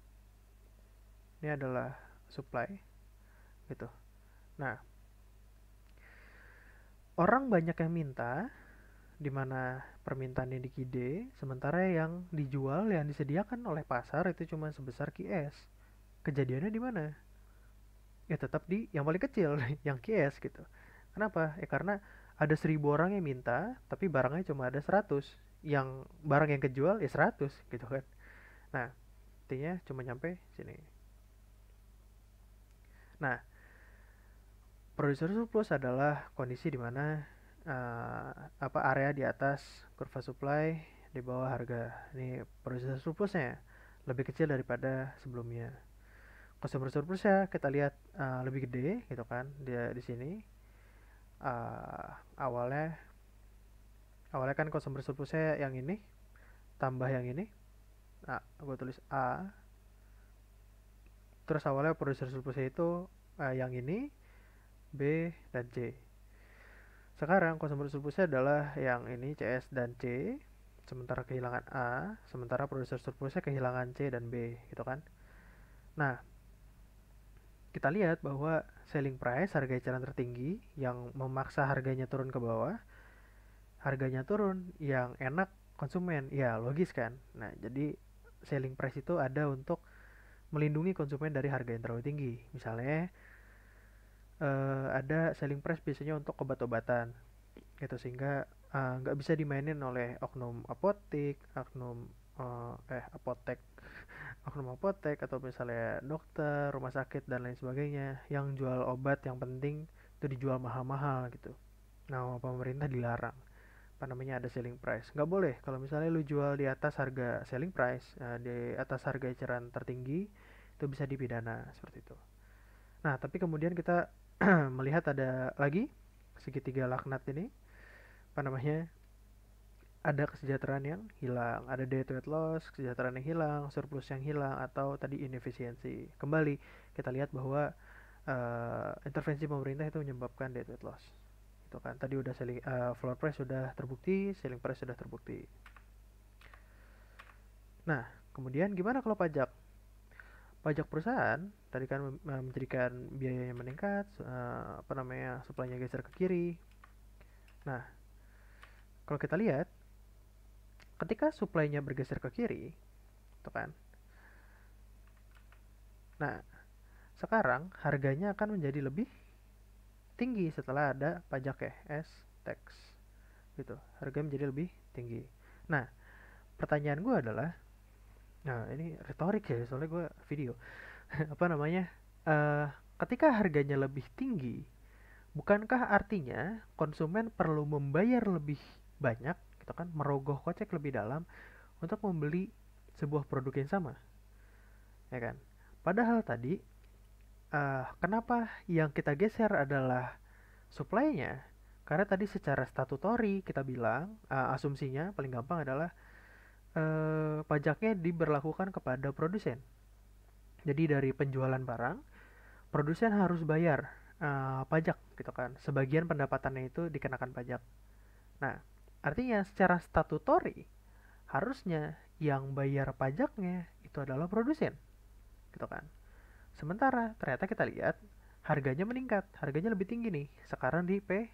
ini adalah supply gitu. Nah, orang banyak yang minta di mana permintaannya di QD, sementara yang dijual yang disediakan oleh pasar itu cuma sebesar QS. Kejadiannya di mana? Ya tetap di yang paling kecil, yang QS gitu. Kenapa? Ya karena ada 1.000 orang yang minta, tapi barangnya cuma ada 100. Yang barang yang kejual ya 100 gitu kan. Nah, artinya cuma nyampe sini. Nah, producer surplus adalah kondisi di mana apa area di atas kurva supply di bawah harga. Ini producer surplusnya lebih kecil daripada sebelumnya. Consumer surplus ya kita lihat lebih gede gitu kan dia di sini awalnya Awalnya kan consumer surplusnya yang ini tambah yang ini. Nah, gue tulis A. Terus awalnya producer surplusnya itu yang ini, B, dan C. Sekarang consumer surplusnya adalah yang ini CS dan C, sementara kehilangan A, sementara producer surplusnya kehilangan C dan B, gitu kan. Nah, kita lihat bahwa selling price, harga eceran tertinggi yang memaksa harganya turun ke bawah, harganya turun yang enak konsumen, ya logis kan. Nah, jadi selling price itu ada untuk melindungi konsumen dari harga yang terlalu tinggi. Misalnya ada selling price biasanya untuk obat-obatan gitu, sehingga nggak bisa dimainin oleh oknum apotek, apotek, oknum apotek atau misalnya dokter, rumah sakit dan lain sebagainya yang jual obat yang penting itu dijual mahal-mahal gitu. Nah, pemerintah dilarang apa namanya ada selling price. Nggak boleh kalau misalnya lu jual di atas harga selling price, di atas harga eceran tertinggi itu bisa dipidana seperti itu. Nah, tapi kemudian kita melihat ada lagi segitiga laknat ini, apa namanya, ada kesejahteraan yang hilang, ada debt weight loss, kesejahteraan yang hilang, surplus yang hilang, atau tadi inefisiensi. Kembali kita lihat bahwa intervensi pemerintah itu menyebabkan debt weight loss. Itu kan tadi udah floor price sudah terbukti, selling price sudah terbukti. Nah, kemudian gimana kalau pajak? Pajak perusahaan tadi kan menjadikan biayanya meningkat, apa namanya, supply-nya geser ke kiri. Nah, kalau kita lihat ketika supply-nya bergeser ke kiri, itu kan. Nah, sekarang harganya akan menjadi lebih tinggi setelah ada pajak ya, as tax. Gitu. Harganya menjadi lebih tinggi. Nah, pertanyaan gue adalah, nah ini retorik ya, soalnya gue video. Apa namanya? Uh, Ketika harganya lebih tinggi, bukankah artinya konsumen perlu membayar lebih banyak, gitu kan, merogoh kocek lebih dalam untuk membeli sebuah produk yang sama, ya kan? Padahal tadi, kenapa yang kita geser adalah supply-nya? Karena tadi secara statutory kita bilang, asumsinya paling gampang adalah pajaknya diberlakukan kepada produsen. Jadi dari penjualan barang, produsen harus bayar pajak gitu kan. Sebagian pendapatannya itu dikenakan pajak. Nah, artinya secara statutory harusnya yang bayar pajaknya itu adalah produsen, gitu kan. Sementara ternyata kita lihat harganya meningkat, harganya lebih tinggi nih. Sekarang di P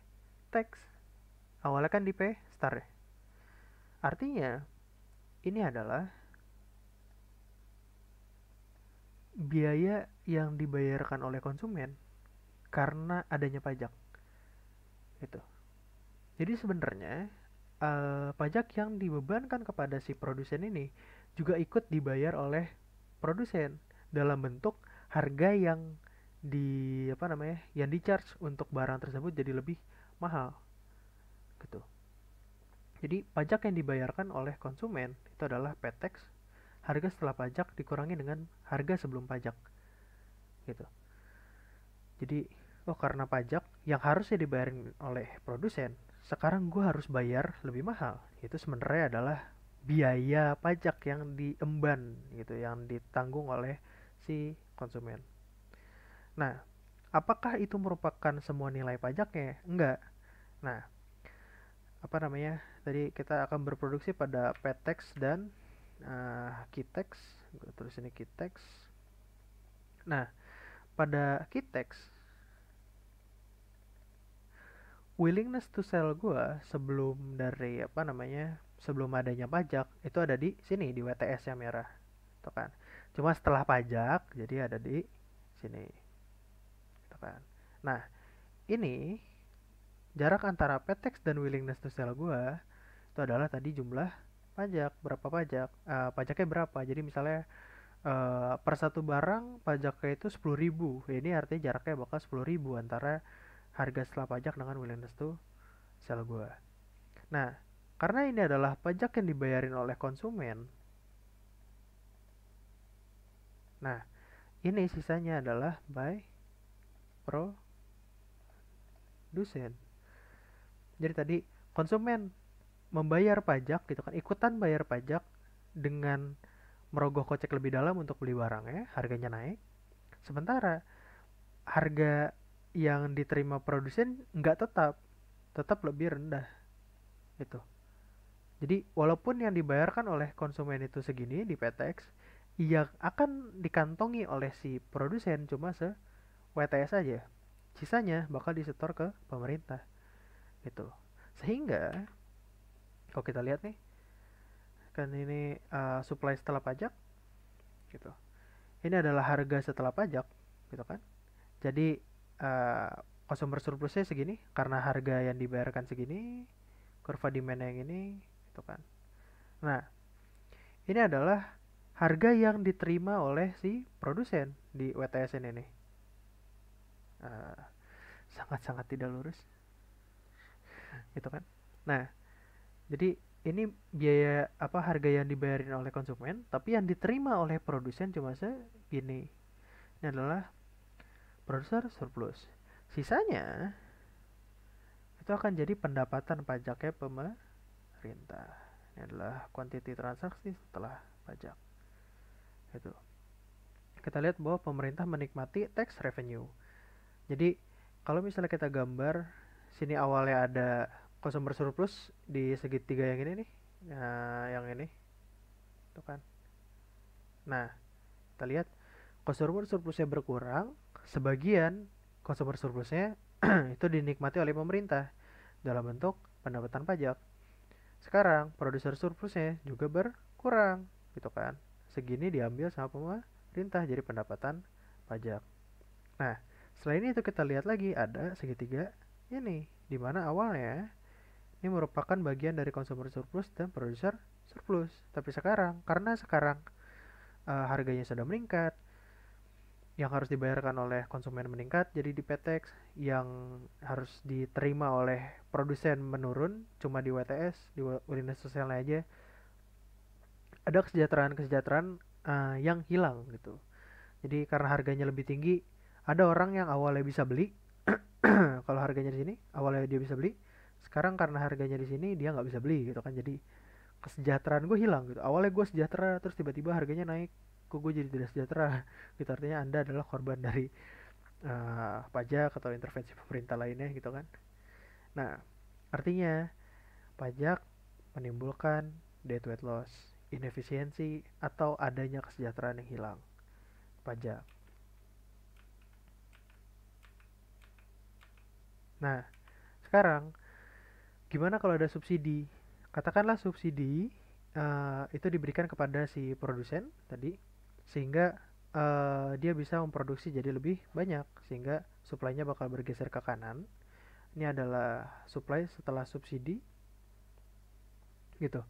tax. Awalnya kan di P star ya. Artinya ini adalah biaya yang dibayarkan oleh konsumen karena adanya pajak. Gitu. Jadi sebenarnya pajak yang dibebankan kepada si produsen ini juga ikut dibayar oleh produsen dalam bentuk harga yang apa namanya, yang di charge untuk barang tersebut jadi lebih mahal gitu. Jadi pajak yang dibayarkan oleh konsumen itu adalah PTX, harga setelah pajak dikurangi dengan harga sebelum pajak gitu. Jadi karena pajak yang harusnya dibayarin oleh produsen, sekarang gue harus bayar lebih mahal. Itu sebenarnya adalah biaya pajak yang diemban gitu, yang ditanggung oleh si konsumen. Nah, apakah itu merupakan semua nilai pajaknya? Enggak. Nah, apa namanya? Tadi kita akan berproduksi pada PTX dan Kitex. Gue tulis ini Kitex. Nah, pada Kitex, willingness to sell gue sebelum dari apa namanya, sebelum adanya pajak itu ada di sini di WTS yang merah, itu kan. Cuma setelah pajak jadi ada di sini, itu kan. Nah, ini jarak antara PTX dan willingness to sell gue itu adalah tadi jumlah pajak, berapa pajak, pajaknya berapa. Jadi misalnya per satu barang pajaknya itu 10.000, ini artinya jaraknya bakal 10.000 antara harga setelah pajak dengan willingness to sell gue. Nah, karena ini adalah pajak yang dibayarin oleh konsumen, nah ini sisanya adalah by produsen. Jadi tadi konsumen membayar pajak gitu kan, ikutan bayar pajak dengan merogoh kocek lebih dalam untuk beli barangnya, harganya naik. Sementara harga yang diterima produsen nggak tetap lebih rendah gitu. Jadi walaupun yang dibayarkan oleh konsumen itu segini di PTX, yang akan dikantongi oleh si produsen cuma se WTS aja. Sisanya bakal disetor ke pemerintah gitu. Sehingga kalau kita lihat nih, kan ini supply setelah pajak gitu. Ini adalah harga setelah pajak gitu kan. Jadi uh, consumer surplusnya segini karena harga yang dibayarkan segini, kurva demand yang ini gitu kan. Nah, ini adalah harga yang diterima oleh si produsen di WTS ini nih. Uh, Sangat-sangat tidak lurus gitu kan. Nah, jadi ini biaya apa harga yang dibayarin oleh konsumen, tapi yang diterima oleh produsen cuma segini. Ini adalah produser surplus. Sisanya itu akan jadi pendapatan pajaknya pemerintah. Ini adalah quantity transaksi setelah pajak. Itu. Kita lihat bahwa pemerintah menikmati tax revenue. Jadi kalau misalnya kita gambar sini awalnya ada consumer surplus di segitiga yang ini nih, nah, yang ini, tuh kan. Nah, kita lihat consumer surplusnya berkurang, sebagian consumer surplusnya itu dinikmati oleh pemerintah dalam bentuk pendapatan pajak. Sekarang produser surplusnya juga berkurang, gitu kan. Segini diambil sama pemerintah jadi pendapatan pajak. Nah, selain itu kita lihat lagi ada segitiga ini, di mana awalnya ini merupakan bagian dari consumer surplus dan producer surplus. Tapi sekarang, karena sekarang harganya sudah meningkat, yang harus dibayarkan oleh konsumen meningkat, jadi di PTX yang harus diterima oleh produsen menurun, cuma di WTS, di unit sosialnya aja, ada kesejahteraan-kesejahteraan yang hilang gitu. Jadi karena harganya lebih tinggi, ada orang yang awalnya bisa beli, kalau harganya di sini, awalnya dia bisa beli, sekarang karena harganya di sini dia nggak bisa beli gitu kan. Jadi kesejahteraan gue hilang gitu. Awalnya gue sejahtera, terus tiba-tiba harganya naik, kok gue jadi tidak sejahtera. Gitu artinya Anda adalah korban dari pajak atau intervensi pemerintah lainnya gitu kan. Nah, artinya pajak menimbulkan debt weight loss, inefisiensi atau adanya kesejahteraan yang hilang. Pajak. Nah, sekarang gimana kalau ada subsidi? Katakanlah subsidi itu diberikan kepada si produsen tadi, sehingga dia bisa memproduksi jadi lebih banyak, sehingga supply-nya bakal bergeser ke kanan. Ini adalah supply setelah subsidi, gitu.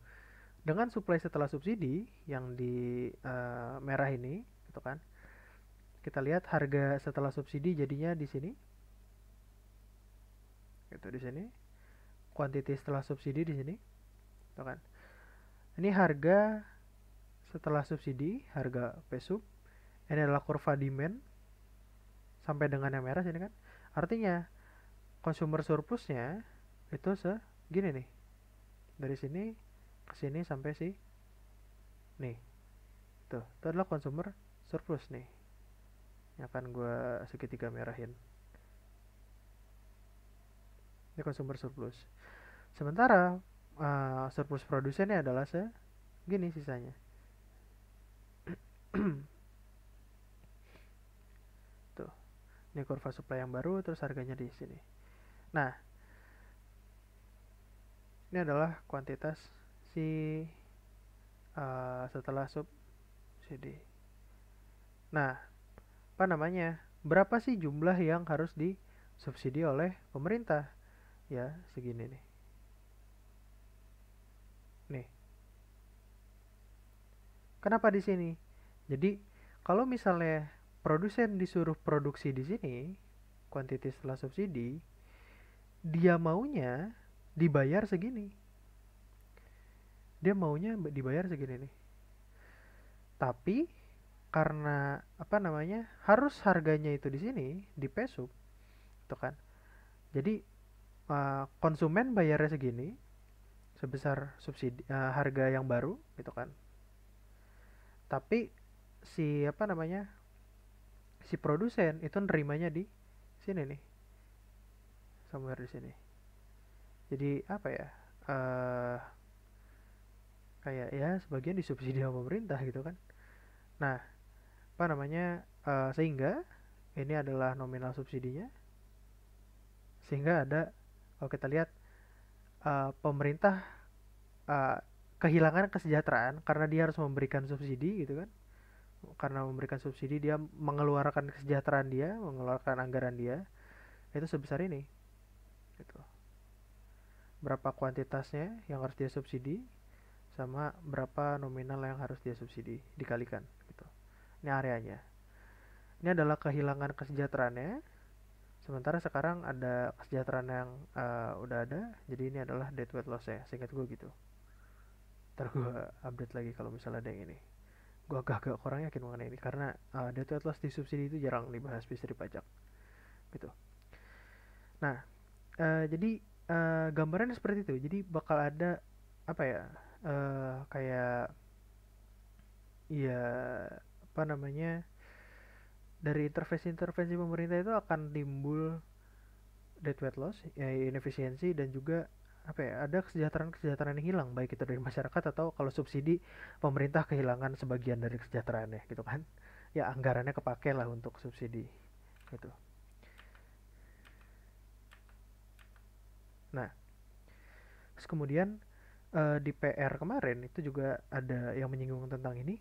Dengan supply setelah subsidi yang di merah ini, gitu kan? Kita lihat harga setelah subsidi jadinya di sini, gitu di sini. Quantity setelah subsidi di sini, gitu kan? Ini harga setelah subsidi, harga PSUB. Ini adalah kurva demand sampai dengan yang merah sini kan. Artinya consumer surplusnya itu segini nih. Dari sini ke sini sampai nih. Tuh, itu adalah consumer surplus nih. Yang akan gue segitiga merahin. Ini consumer surplus. Sementara surplus produsennya adalah segini sisanya. Tuh. Ini kurva supply yang baru, terus harganya di sini. Nah, ini adalah kuantitas si setelah subsidi. Nah, apa namanya? Berapa sih jumlah yang harus disubsidi oleh pemerintah? Ya, segini nih. Nih. Kenapa di sini? Jadi, kalau misalnya produsen disuruh produksi di sini, kuantitas setelah subsidi, dia maunya dibayar segini. Dia maunya dibayar segini nih. Tapi karena apa namanya? Harus harganya itu di sini di PSUB, tuh kan. Jadi konsumen bayarnya segini, sebesar subsidi harga yang baru gitu kan. Tapi si apa namanya, si produsen itu nerimanya di sini nih, somewhere di sini. Jadi apa ya, eh kayak ya sebagian disubsidi sama pemerintah gitu kan. Nah, apa namanya, sehingga ini adalah nominal subsidinya, sehingga ada, kalau kita lihat, pemerintah eh, kehilangan kesejahteraan karena dia harus memberikan subsidi gitu kan. Karena memberikan subsidi dia mengeluarkan kesejahteraan dia, mengeluarkan anggaran dia itu sebesar ini gitu. Berapa kuantitasnya yang harus dia subsidi sama berapa nominal yang harus dia subsidi dikalikan gitu. Ini areanya. Ini adalah kehilangan kesejahteraannya. Sementara sekarang ada kesejahteraan yang udah ada. Jadi ini adalah dead weight loss ya. Seingat gue gitu. Ntar gue update lagi kalau misalnya ada yang ini. Gue agak-agak kurang yakin mengenai ini karena dead weight loss di subsidi itu jarang dibahas di pajak gitu. Nah, jadi gambarannya seperti itu. Jadi bakal ada apa ya? Kayak ya apa namanya, dari intervensi-intervensi pemerintah itu akan timbul dead weight loss, ya inefisiensi dan juga apa ya, ada kesejahteraan-kesejahteraan yang hilang baik itu dari masyarakat atau kalau subsidi pemerintah kehilangan sebagian dari kesejahteraannya gitu kan. Ya anggarannya kepake lah untuk subsidi gitu. Nah, terus kemudian di PR kemarin itu juga ada yang menyinggung tentang ini.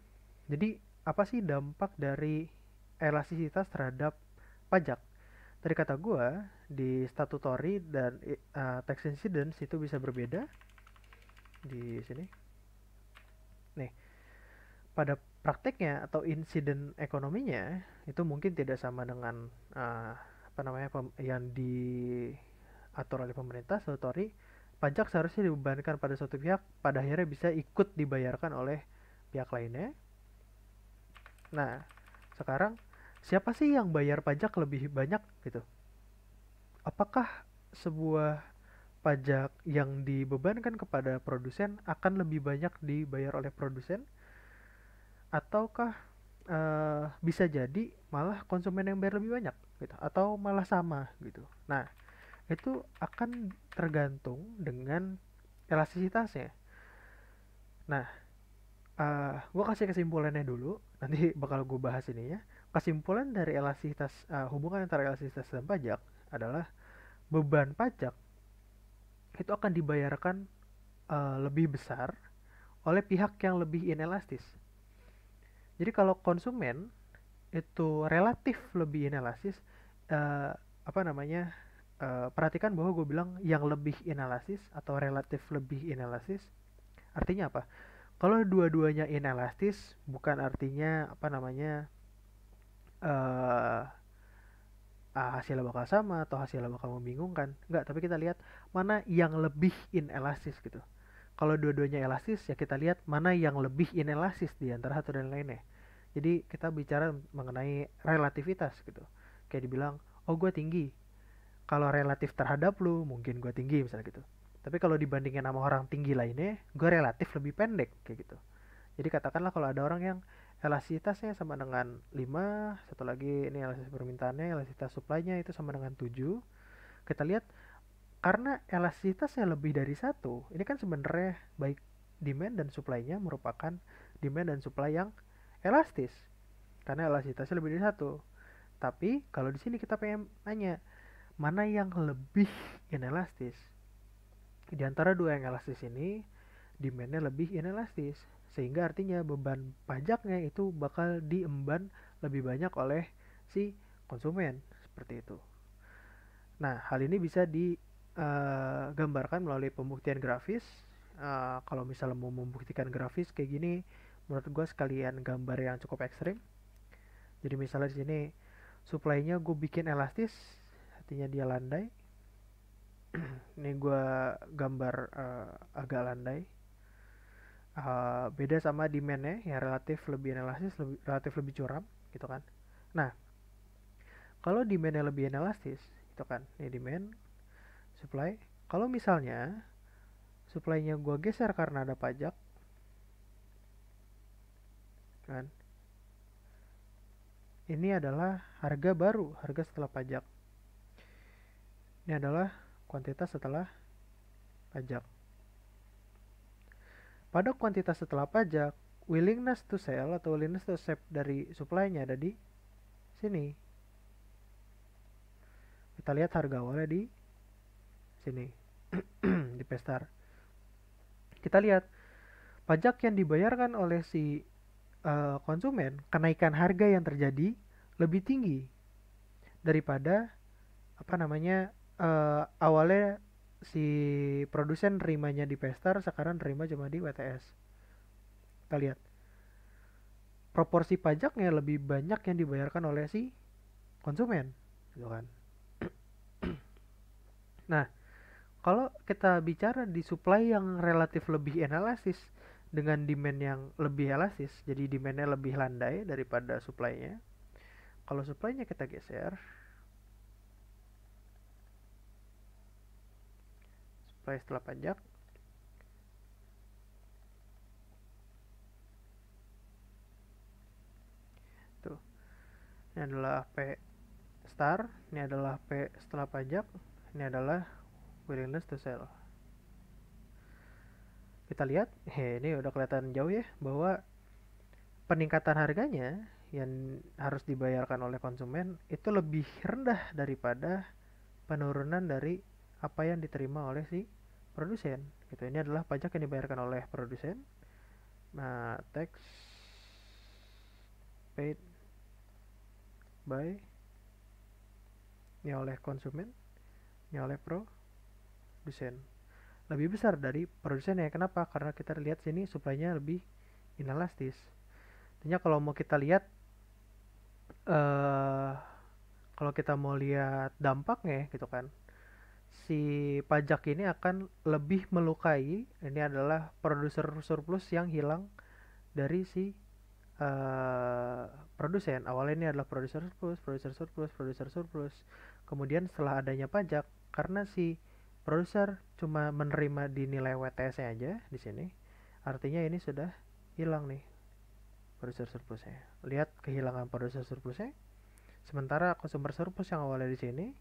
Jadi apa sih dampak dari elastisitas terhadap pajak? Tadi kata gue di statutory dan tax incidence itu bisa berbeda di sini. Nih, pada prakteknya atau insiden ekonominya itu mungkin tidak sama dengan apa namanya yang diatur oleh pemerintah statutory. Pajak seharusnya dibebankan pada suatu pihak, pada akhirnya bisa ikut dibayarkan oleh pihak lainnya. Nah, sekarang siapa sih yang bayar pajak lebih banyak gitu? Apakah sebuah pajak yang dibebankan kepada produsen akan lebih banyak dibayar oleh produsen, ataukah bisa jadi malah konsumen yang bayar lebih banyak gitu, atau malah sama gitu. Nah, itu akan tergantung dengan elastisitasnya. Nah, gue kasih kesimpulannya dulu, nanti bakal gue bahas ini ya. Kesimpulan dari elastisitas, hubungan antara elastisitas dan pajak adalah beban pajak itu akan dibayarkan lebih besar oleh pihak yang lebih inelastis. Jadi kalau konsumen itu relatif lebih inelastis, apa namanya, perhatikan bahwa gue bilang yang lebih inelastis atau relatif lebih inelastis. Artinya apa? Kalau dua-duanya inelastis, bukan artinya apa namanya, hasilnya bakal sama atau hasilnya bakal membingungkan. Enggak, tapi kita lihat mana yang lebih inelastis gitu. Kalau dua-duanya elastis, ya kita lihat mana yang lebih inelastis di antara satu dan lainnya. Jadi kita bicara mengenai relativitas gitu. Kayak dibilang, oh gue tinggi. Kalau relatif terhadap lu, mungkin gue tinggi misalnya gitu. Tapi kalau dibandingin sama orang tinggi lainnya, gue relatif lebih pendek kayak gitu. Jadi katakanlah kalau ada orang yang elastisitasnya sama dengan 5, satu lagi ini elastisitas permintaannya, elastisitas supply-nya itu sama dengan 7. Kita lihat karena elastisitasnya lebih dari satu, ini kan sebenarnya baik demand dan supply-nya merupakan demand dan supply yang elastis karena elastisitasnya lebih dari satu. Tapi kalau di sini kita pengen nanya mana yang lebih inelastis. Di antara dua yang elastis ini, demandnya lebih inelastis. Sehingga artinya beban pajaknya itu bakal diemban lebih banyak oleh si konsumen. Seperti itu. Nah, hal ini bisa digambarkan melalui pembuktian grafis. Kalau misalnya mau membuktikan grafis kayak gini, menurut gue sekalian gambar yang cukup ekstrim. Jadi misalnya di sini supply-nya gue bikin elastis, artinya dia landai. Ini gue gambar agak landai. Beda sama demand-nya yang relatif lebih inelastis, relatif lebih curam gitu kan. Nah, kalau demand-nya lebih inelastis, itu kan, ini demand, supply. Kalau misalnya supply-nya gue geser karena ada pajak kan, ini adalah harga baru, harga setelah pajak. Ini adalah kuantitas setelah pajak. Pada kuantitas setelah pajak, willingness to sell atau willingness to accept dari supply-nya ada di sini. Kita lihat harga awalnya di sini. Di Pestar. Kita lihat pajak yang dibayarkan oleh si konsumen, kenaikan harga yang terjadi lebih tinggi daripada awalnya si produsen nerimanya di Pestar, sekarang nerima cuma di WTS. Kita lihat proporsi pajaknya lebih banyak yang dibayarkan oleh si konsumen, gitu kan. Nah, kalau kita bicara di supply yang relatif lebih inelastis dengan demand yang lebih elastis, jadi demandnya lebih landai daripada supply-nya. Kalau supply-nya kita geser, supply setelah pajak, tuh, ini adalah P star, ini adalah P setelah pajak, ini adalah willingness to sell. Kita lihat, ini udah kelihatan jauh ya, bahwa peningkatan harganya yang harus dibayarkan oleh konsumen itu lebih rendah daripada penurunan dari apa yang diterima oleh si produsen. Gitu. Ini adalah pajak yang dibayarkan oleh produsen. Nah, tax paid by, ini oleh konsumen, ini oleh produsen. Lebih besar dari produsen ya. Kenapa? Karena kita lihat sini supply-nya lebih inelastis. Tentunya kalau mau kita lihat kalau kita mau lihat dampaknya gitu kan, si pajak ini akan lebih melukai, ini adalah produser surplus yang hilang dari si produsen. Awalnya ini adalah produser surplus. Kemudian setelah adanya pajak, karena si produser cuma menerima di nilai WTS-nya aja di sini, artinya ini sudah hilang nih produser surplusnya. Lihat kehilangan produser surplusnya. Sementara consumer surplus yang awalnya di sini,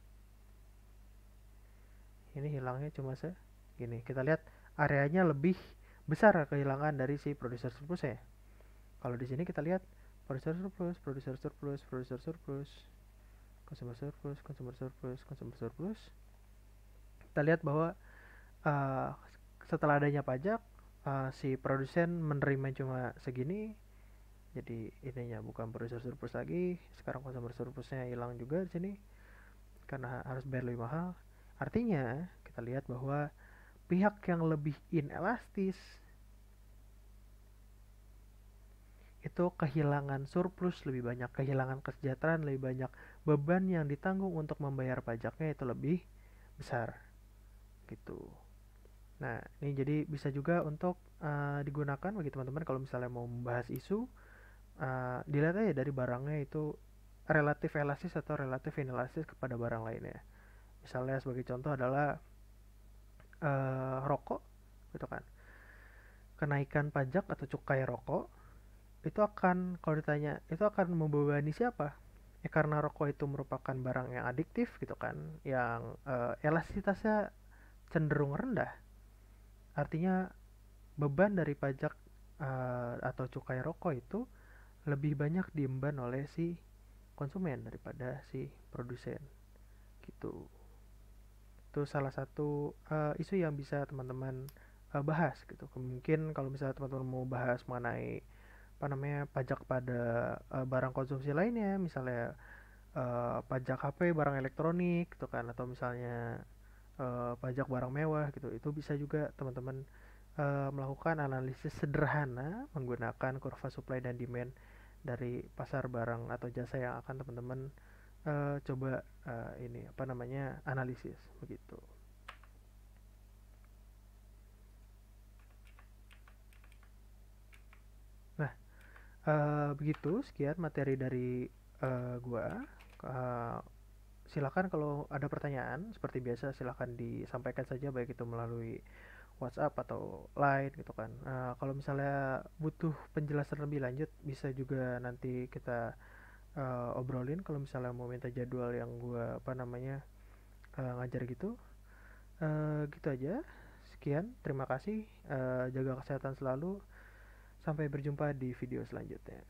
ini hilangnya cuma segini. Kita lihat areanya lebih besar kehilangan dari si produser surplusnya. Kalau di sini kita lihat produser surplus, consumer surplus. Kita lihat bahwa uh, setelah adanya pajak, si produsen menerima cuma segini, jadi ininya bukan produser surplus lagi. Sekarang consumer surplusnya hilang juga di sini karena harus bayar lebih mahal. Artinya kita lihat bahwa pihak yang lebih inelastis itu kehilangan surplus lebih banyak, kehilangan kesejahteraan lebih banyak, beban yang ditanggung untuk membayar pajaknya itu lebih besar gitu. Nah, ini jadi bisa juga untuk digunakan bagi teman-teman kalau misalnya mau membahas isu, dilihat aja dari barangnya itu relatif elastis atau relatif inelastis kepada barang lainnya. Misalnya sebagai contoh adalah rokok, gitu kan. Kenaikan pajak atau cukai rokok itu akan, kalau ditanya itu akan membebani siapa? Ya karena rokok itu merupakan barang yang adiktif gitu kan, yang elastisitasnya cenderung rendah. Artinya beban dari pajak atau cukai rokok itu lebih banyak diemban oleh si konsumen daripada si produsen gitu. Itu salah satu isu yang bisa teman-teman bahas gitu. Mungkin kalau misalnya teman-teman mau bahas mengenai pajak pada barang konsumsi lainnya, misalnya pajak HP, barang elektronik gitu kan, atau misalnya pajak barang mewah gitu, itu bisa juga teman-teman melakukan analisis sederhana menggunakan kurva supply dan demand dari pasar barang atau jasa yang akan teman-teman coba analisis begitu. Nah, begitu sekian materi dari gua. Uh, Silakan kalau ada pertanyaan seperti biasa silakan disampaikan saja, baik itu melalui WhatsApp atau Line gitu kan. Kalau misalnya butuh penjelasan lebih lanjut bisa juga nanti kita obrolin kalau misalnya mau minta jadwal yang gua apa namanya ngajar gitu. Gitu aja. Sekian, terima kasih. Jaga kesehatan selalu. Sampai berjumpa di video selanjutnya.